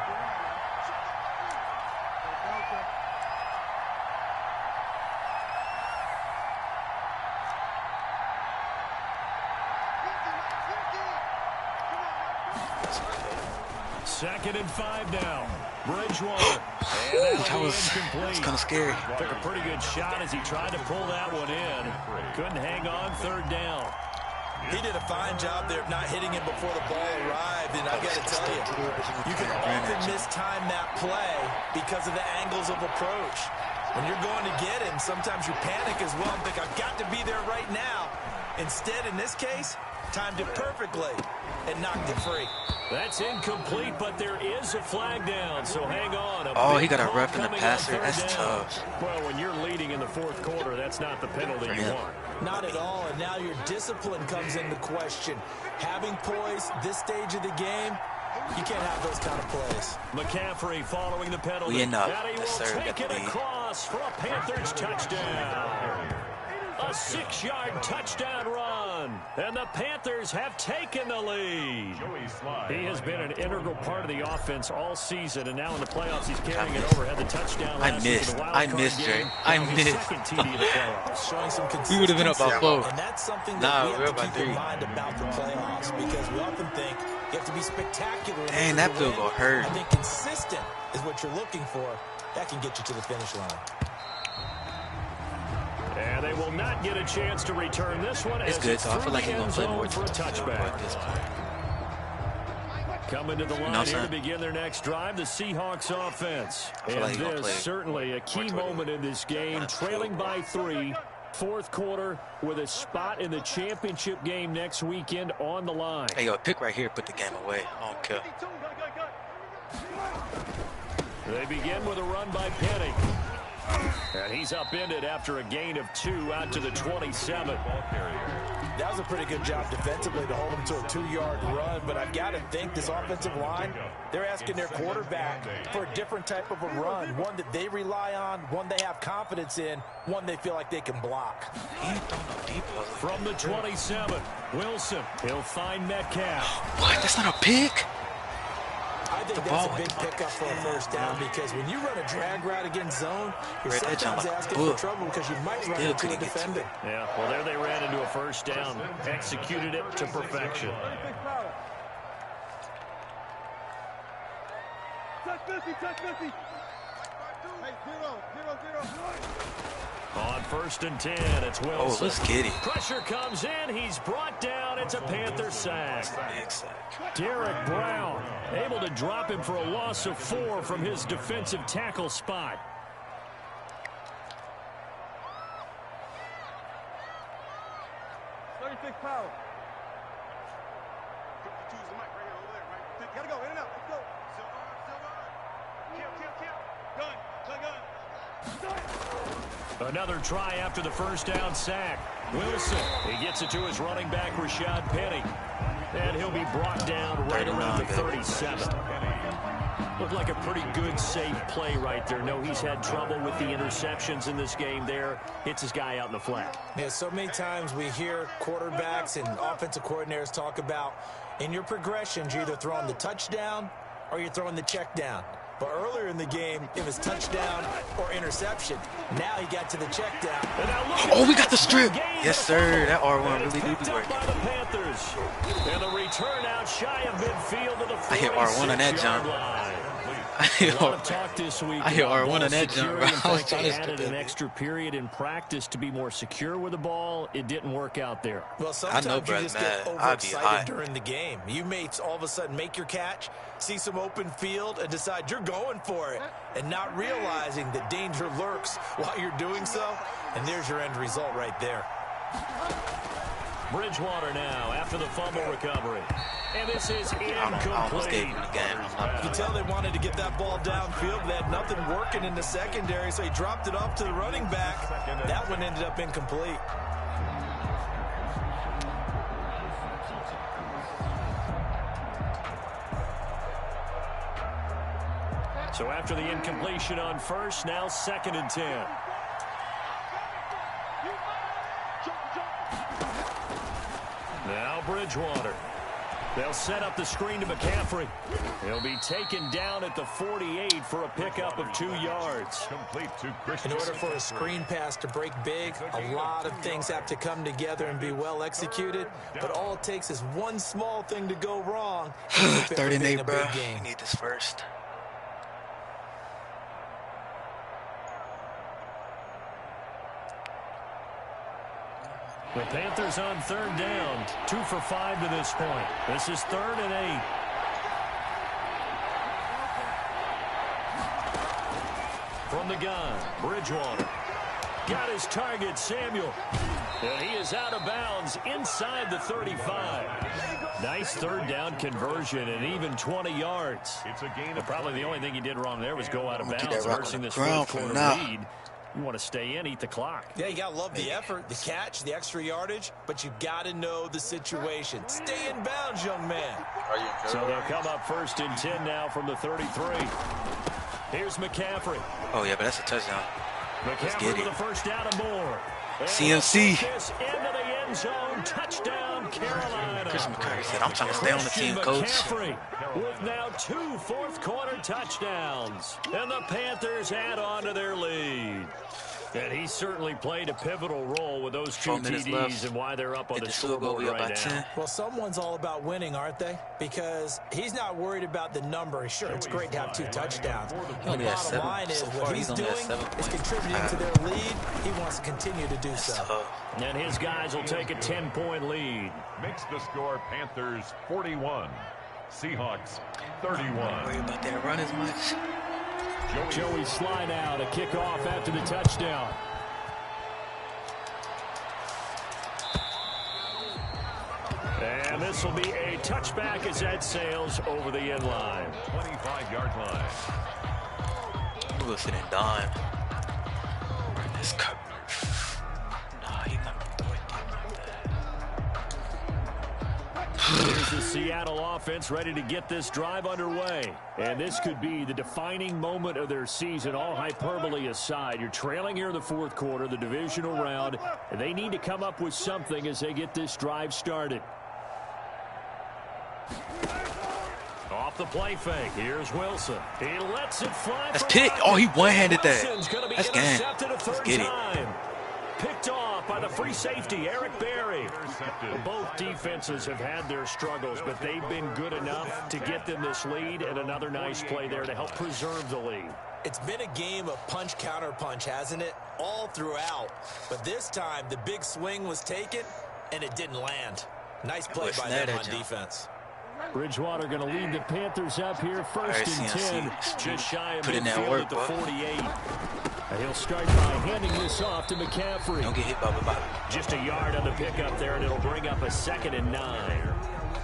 Second and 5 now. Bridgewater. That was kind of scary. Took a pretty good shot as he tried to pull that one in. Couldn't hang on, third down. He did a fine job there of not hitting him before the ball arrived, and I got to tell you, you can often mistime that play because of the angles of approach. When you're going to get him, sometimes you panic as well and think, I've got to be there right now. Instead, in this case, timed it perfectly and knocked it free. That's incomplete, but there is a flag down, so hang on. Oh, he got a rep in the passer. That's tough. Well, when you're leading in the fourth quarter, that's not the penalty you want. Not at all, and now your discipline comes into question. Having poise this stage of the game, you can't have those kind of plays. McCaffrey following the penalty. We end up. He will take it across for a Panthers touchdown. A 6-yard touchdown run, and the Panthers have taken the lead. He has been an integral part of the offense all season, and now in the playoffs he's carrying it over. Had the touchdown last week in the wild card game. I missed. Second TD of the playoffs. Showing some consistency. We would have been up by 4. And that's something that we have to keep in mind about the playoffs, because we often think you have to be spectacular. Dang, that field goal hurt. I think consistent is what you're looking for. That can get you to the finish line. And they will not get a chance to return this one. It's good, so I feel like he's going to play more for a touchback. Coming to the line here to begin their next drive, the Seahawks offense. And this certainly a key moment in this game, trailing by 3, fourth quarter, with a spot in the championship game next weekend on the line. Hey, yo, pick right here, put the game away. I don't care. They begin with a run by Penny. And he's upended after a gain of 2 out to the 27. That was a pretty good job defensively to hold him to a 2-yard run, but I've got to think this offensive line, they're asking their quarterback for a different type of a run, one that they rely on, one they have confidence in, one they feel like they can block. From the 27, Wilson, he'll find Metcalf. What? That's not a pick? I think that's a big pickup for a first down, because when you run a drag route against zone, you're sometimes asking for trouble because you might run into a defender. Yeah, well, there they ran into a first down. Executed it to perfection. Touch 50, touch 50. Hey, 0, 0, 0. On first and 10, it's Wilson. Oh, let's get him. Pressure comes in. He's brought down. It's a Panther sack. Derek Brown able to drop him for a loss of 4 from his defensive tackle spot. Power. 52 is the mic right here over there, right? Gotta go, in and out, let's go. Silver, gun. Another try after the first down sack. Wilson, he gets it to his running back, Rashad Penny. And he'll be brought down right around the 37. Looked like a pretty good, safe play right there. No, he's had trouble with the interceptions in this game there. Hits his guy out in the flat. Yeah, so many times we hear quarterbacks and offensive coordinators talk about, in your progressions, you're either throwing the touchdown or you're throwing the check down. But earlier in the game, it was touchdown or interception. Now he got to the check down. Oh, we got the strip. Yes, sir. That R1 really do be working. By the Panthers. And the return out shy of midfield to the 46-yard line. I hit R1 on that jump. I hit R1 on that jump. I was trying to added an extra period in practice to be more secure with the ball. It didn't work out there. Well, sometimes you just get overexcited during the game. You may all of a sudden make your catch, see some open field, and decide you're going for it, and not realizing that danger lurks while you're doing so. And there's your end result right there. Bridgewater now after the fumble recovery. And this is incomplete. You can tell they wanted to get that ball downfield. They had nothing working in the secondary, so he dropped it off to the running back. That one ended up incomplete. So after the incompletion on first, now 2nd and 10. Now Bridgewater. They'll set up the screen to McCaffrey. He'll be taken down at the 48 for a pickup of 2 yards. Complete to Christian. In order for a screen pass to break big, a lot of things have to come together and be well executed. But all it takes is one small thing to go wrong. 3rd and 8, bro. We need this first. The Panthers on 3rd down, 2 for 5 to this point. This is 3rd and 8. From the gun, Bridgewater. Got his target, Samuel. And he is out of bounds inside the 35. Nice 3rd down conversion and even 20 yards. It's a gain of probably the only thing he did wrong there was go out of bounds, reversing this fourth quarter lead. You want to stay in, eat the clock. Yeah, you got to love the effort, the catch, the extra yardage, but you got to know the situation. Stay in bounds, young man. So they'll come up 1st and 10 now from the 33. Here's McCaffrey. Oh, yeah, but that's a touchdown. McCaffrey with a 1st down and more. CMC. Into the end zone. Touchdown, Carolina. Chris McCaffrey said, I'm trying to stay on the team, coach. McCaffrey with now 2 fourth-quarter touchdowns. And the Panthers add on to their lead. And he certainly played a pivotal role with those 2 TDs and why they're up on the scoreboard right now. Well, someone's all about winning, aren't they? Because he's not worried about the number. Sure, it's great to have 2 touchdowns. The bottom line is what he's doing is contributing to their lead. He wants to continue to do so. And his guys will take a 10-point lead. Makes the score Panthers 41. Seahawks 31. Don't worry about that run as much. Joey slide out, a kickoff after the touchdown. And this will be a touchback as that sails over the end line. 25-yard line. Wilson and Don. This cut. Here's the Seattle offense ready to get this drive underway. And this could be the defining moment of their season, all hyperbole aside. You're trailing here in the 4th quarter, the divisional round, and they need to come up with something as they get this drive started. Off the play fake, here's Wilson. He lets it fly. That's pick. Oh, he one-handed that. That's game. Let's get it. Picked off by the free safety, Eric Berry. Both defenses have had their struggles, but they've been good enough to get them this lead, and another nice play there to help preserve the lead. It's been a game of punch-counter-punch, hasn't it? All throughout. But this time, the big swing was taken, and it didn't land. Nice play by them on defense. Bridgewater going to lead the Panthers up here 1st and 10. Just shy of midfield at the 48. He'll start by handing this off to McCaffrey. Don't get hit by Bobby. Just a yard on the pickup there, and it'll bring up a 2nd and 9.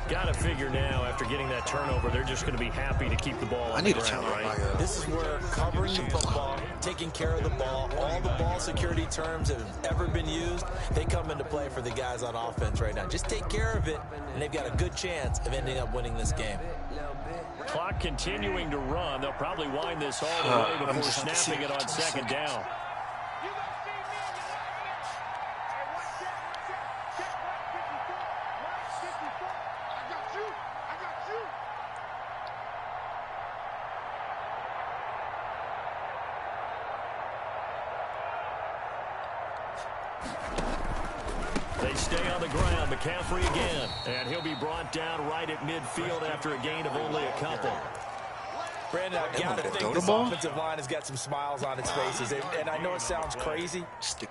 Got to figure now, after getting that turnover, they're just going to be happy to keep the ball on the ground, right? This is where covering the football, taking care of the ball, all the ball security terms that have ever been used, they come into play for the guys on offense right now. Just take care of it, and they've got a good chance of ending up winning this game. Clock continuing to run. They'll probably wind this all the way before snapping it on 2nd down. They stay on the ground. McCaffrey again. And he'll be brought down right at midfield after a gain of only a couple. Brandon, I've got to think this offensive line has got some smiles on its faces. And I know it sounds crazy,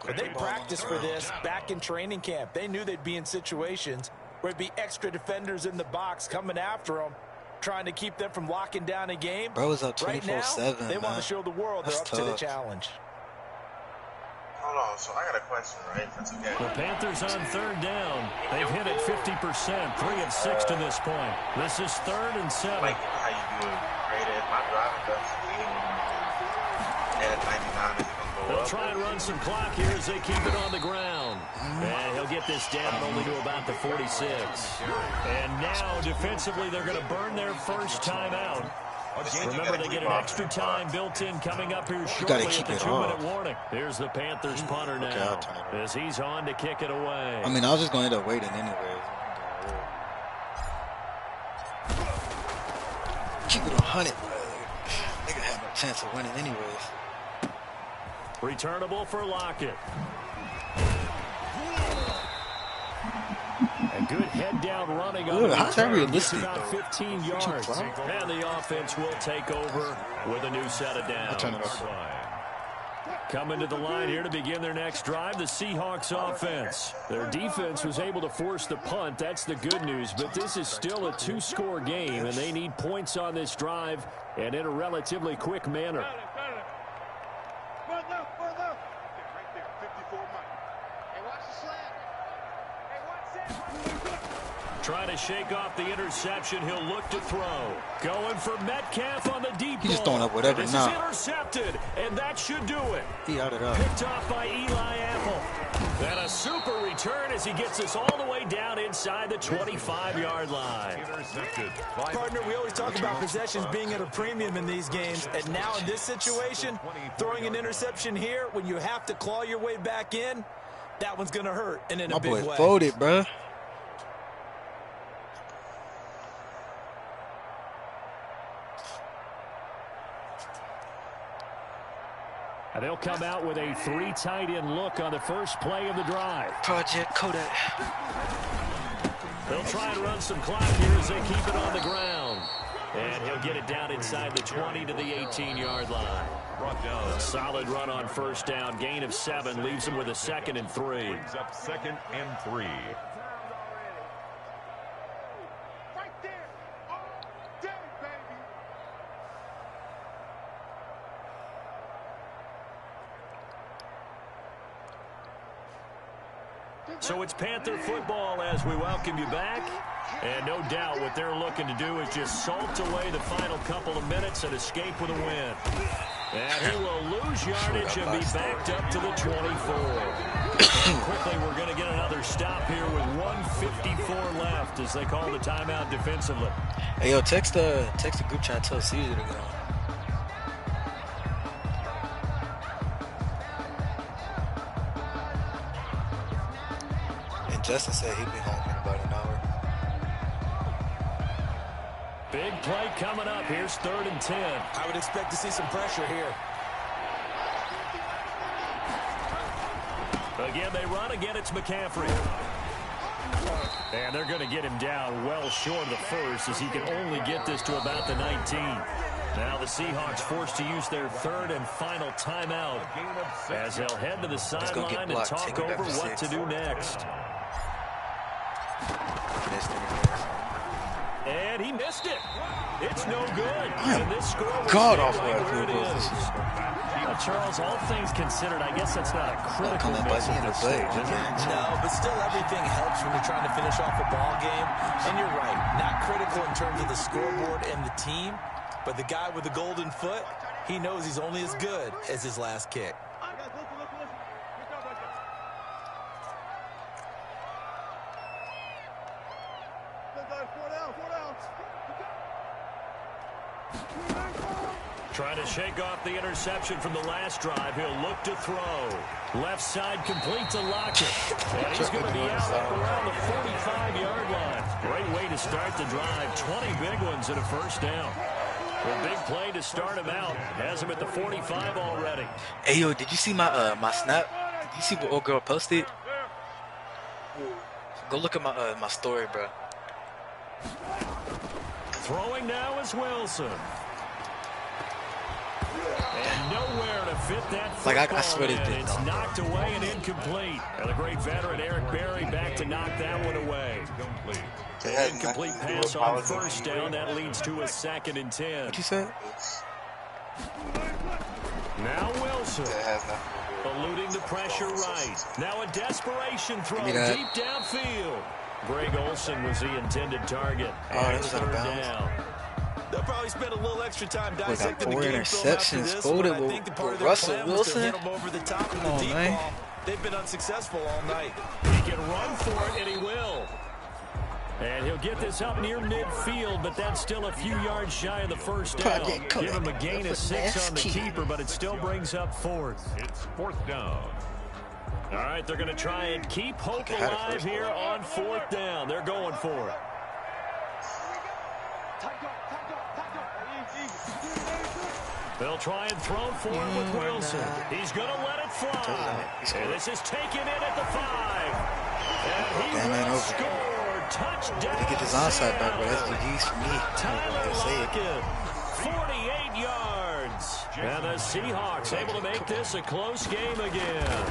but they practiced for this back in training camp. They knew they'd be in situations where there'd be extra defenders in the box coming after them, trying to keep them from locking down a game. Bro is up 24-7, right now, they want to show the world they're up to the challenge. Hold on, so I got a question, right? That's okay. The Panthers on 3rd down. They've hit it 50%, 3 of 6 to this point. This is 3rd and 7. Like how you do it, graded. My driving does at 99 is going to go They'll up. try and run some clock here as they keep it on the ground. And he'll get this down only to about the 46. And now, defensively, they're going to burn their first timeout. Remember, they get an extra time built in coming up here shortly at the 2-minute warning. Here's the Panthers punter now as he's on to kick it away. I mean, I was just going to end up waiting anyways. Keep it 100, bro. They gonna have no chance of winning anyways. Returnable for Lockett. A good head-down running on the return. Gets about 15 yards. And the offense will take over with a new set of downs. Coming to the line here to begin their next drive, the Seahawks offense. Their defense was able to force the punt. That's the good news. But this is still a 2-score game, and they need points on this drive and in a relatively quick manner. Trying to shake off the interception. He'll look to throw. Going for Metcalf on the deep ball. He's just throwing up whatever this now. Is intercepted, and that should do it. He out it up. Picked off by Eli Apple. And a super return as he gets us all the way down inside the 25-yard line. Partner, we always talk about possessions being at a premium in these games, and now in this situation, throwing an interception here when you have to claw your way back in, that one's going to hurt, and in a big way. My boy folded, bro. And they'll come out with a 3 tight end look on the first play of the drive. Project Kodak. They'll try and run some clock here as they keep it on the ground. And he'll get it down inside the 20 to the 18-yard line. A solid run on first down. Gain of 7 leaves him with a 2nd and 3. Brings up 2nd and 3. Right there. All day, baby. So it's Panther football as we welcome you back. And no doubt what they're looking to do is just salt away the final couple of minutes and escape with a win. And he will lose yardage and be backed up to the 24. And quickly, we're going to get another stop here with 1:54 left as they call the timeout defensively. Hey, yo, text the group chat and tell Caesar to go. And Justin said he'd be home in about an hour. Big play coming up. Here's 3rd and 10. I would expect to see some pressure here. Again, they run. Again, it's McCaffrey. And they're going to get him down well short of the first as he can only get this to about the 19. Now the Seahawks forced to use their 3rd and final timeout as they'll head to the sideline and talk over what to do next. And he missed it. It's no good. And this score was God off right where it is. Charles, all things considered, I guess that's not a critical miss at this stage, is it? No, but still everything helps when you're trying to finish off a ball game. And you're right, not critical in terms of the scoreboard and the team, but the guy with the golden foot, he knows he's only as good as his last kick. Trying to shake off the interception from the last drive. He'll look to throw. Left side complete to Lockett. And he's going to be out around the 45-yard line. Great way to start the drive. 20 big ones and a first down. A big play to start him out. Has him at the 45 already. Hey, yo, did you see my my snap? Did you see what old girl posted? Go look at my story, bro. Throwing now is Wilson. And nowhere to fit that football. Like, I swear they did. It's knocked away and incomplete. And the great veteran Eric Berry back to knock that one away. Incomplete pass on first down. That leads to a 2nd and 10. What you said? Now Wilson. Eluding the pressure right. Now a desperation throw deep downfield. Greg Olsen was the intended target. That was out of bounds. Down. They'll probably spend a little extra time dissecting the 4 game film after interceptions this, folded but I think the part of with their Russell plan was to Wilson. hit them over the top of the deep ball. They've been unsuccessful all night. He can run for it, and he will. And he'll get this up near midfield, but that's still a few yards shy of the first down. Give him a gain of 6 on the keeper, but it still brings up 4th. It's 4th down. All right, they're going to try and keep hope alive here on 4th down. They're going for it. They'll try and throw forward with Wilson. He's going to let it fly. And this is taken in at the 5. And he will score. Touchdown. He get his onside back, but that's GG's for me. Tyler 48 yards. And the Seahawks able to make this a close game again.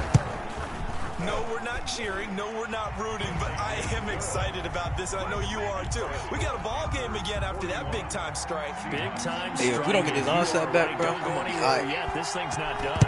No, we're not cheering. No, we're not rooting, but I am excited about this, and I know you are too. We got a ball game again after that big-time strike. Big-time strike. Hey, if we don't get his onside back, bro, I'm going to be high. Yet. This thing's not done.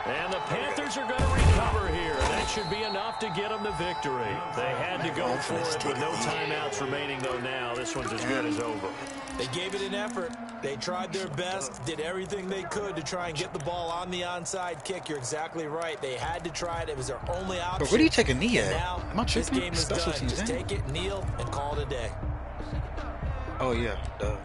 And the Panthers are going to recover here. That should be enough to get them the victory. They had to go for it with no timeouts remaining, though now. This one's as good as over. They gave it an effort. They tried their best, did everything they could to try and get the ball on the onside kick. You're exactly right. They had to try it. It was their only option. But where do you take a knee at? Now, Am I tripping? this game is done. Just take it, kneel, and call it a day. Oh, yeah. Duh.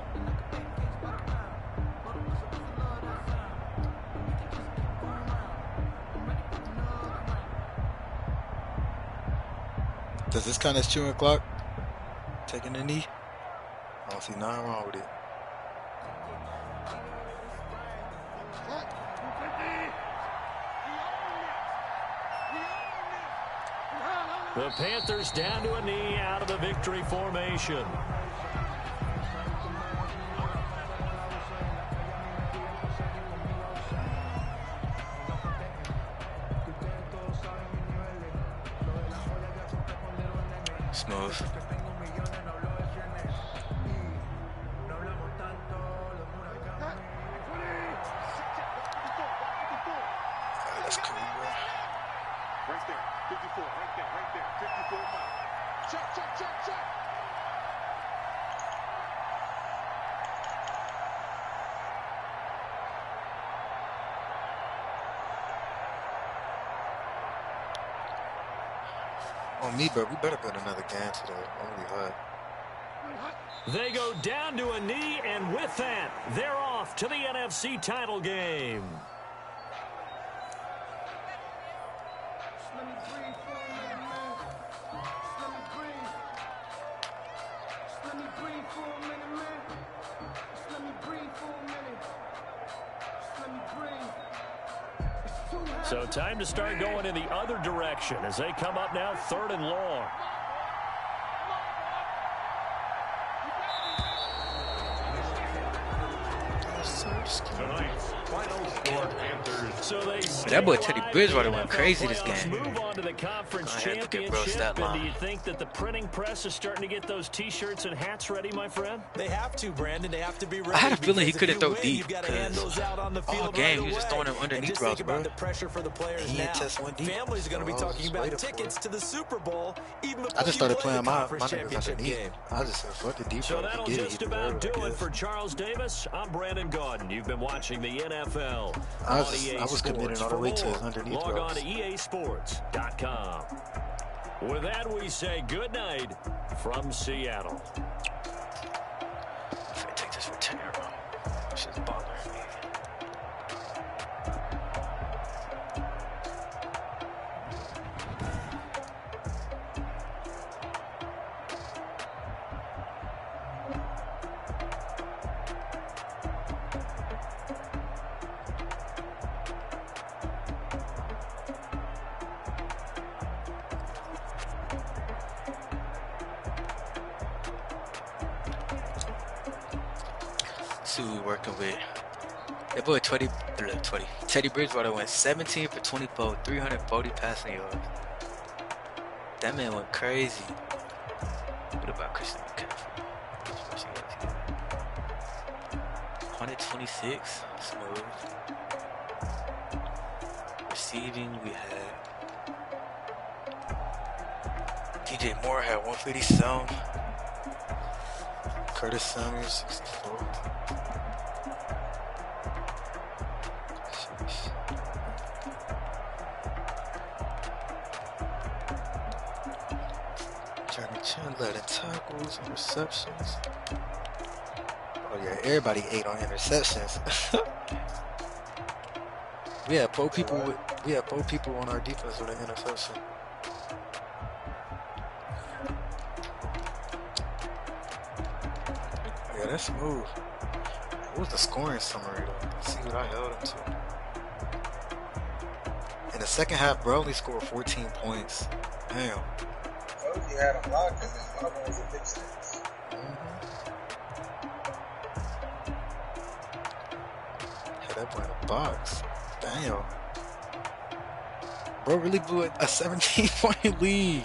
Does this count as chewing clock? Taking a knee? I don't see nothing wrong with it. The Panthers down to a knee out of the victory formation. Smooth. That's cool, bro. Right there, 54, right there, 54 miles. Check. On me, bro, we better put another game today. Only hot. They go down to a knee, and with that, they're off to the NFC title game. So time to start going in the other direction as they come up now 3rd and long. Tonight's final score, Panthers. So they That boy Teddy Bridgewater went crazy this game. Move on to the conference championship. And do you think that the printing press is starting to get those T-shirts and hats ready, my friend? They have to, Brandon. They have to be ready. I had a feeling he couldn't throw deep because all game he was just throwing them underneath routes, bro. The pressure for the players now. Families are going to be talking about tickets to the Super Bowl. Even I just started playing my niggas underneath. I just said, fuck the deep route. So that'll just about do it for Charles Davis. I'm Brandon Gaudin. You've been watching the NFL. I was committed all the way to his underneath Log on routes. to easports.com. With that, we say good night from Seattle. If I take this for 10 euro, this is bothering me. See who we working with. That boy Teddy Bridgewater went 17 for 24, 340 passing yards. That man went crazy. What about Christian McCaffrey? 126, smooth. Receiving, we had DJ Moore had 157. Curtis Samuels 64. Johnny Chandler and tackles and receptions. Oh yeah, everybody ate on interceptions. we had four people on our defense with an interception. Yeah, that's smooth. What was the scoring summary though? Let's see what I held him to. In the second half, bro only scored 14 points. Damn. So you had him locked, and then one of them was a big six. Had that boy in the box. Damn. Bro really blew a 17-point lead.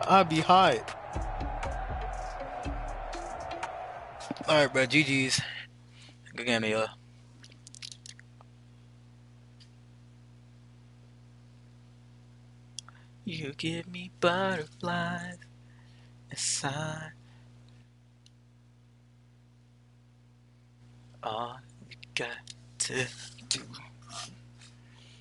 I'd be hot. Alright, bro. GG's. Good game, y'all. You give me butterflies inside. All you got to do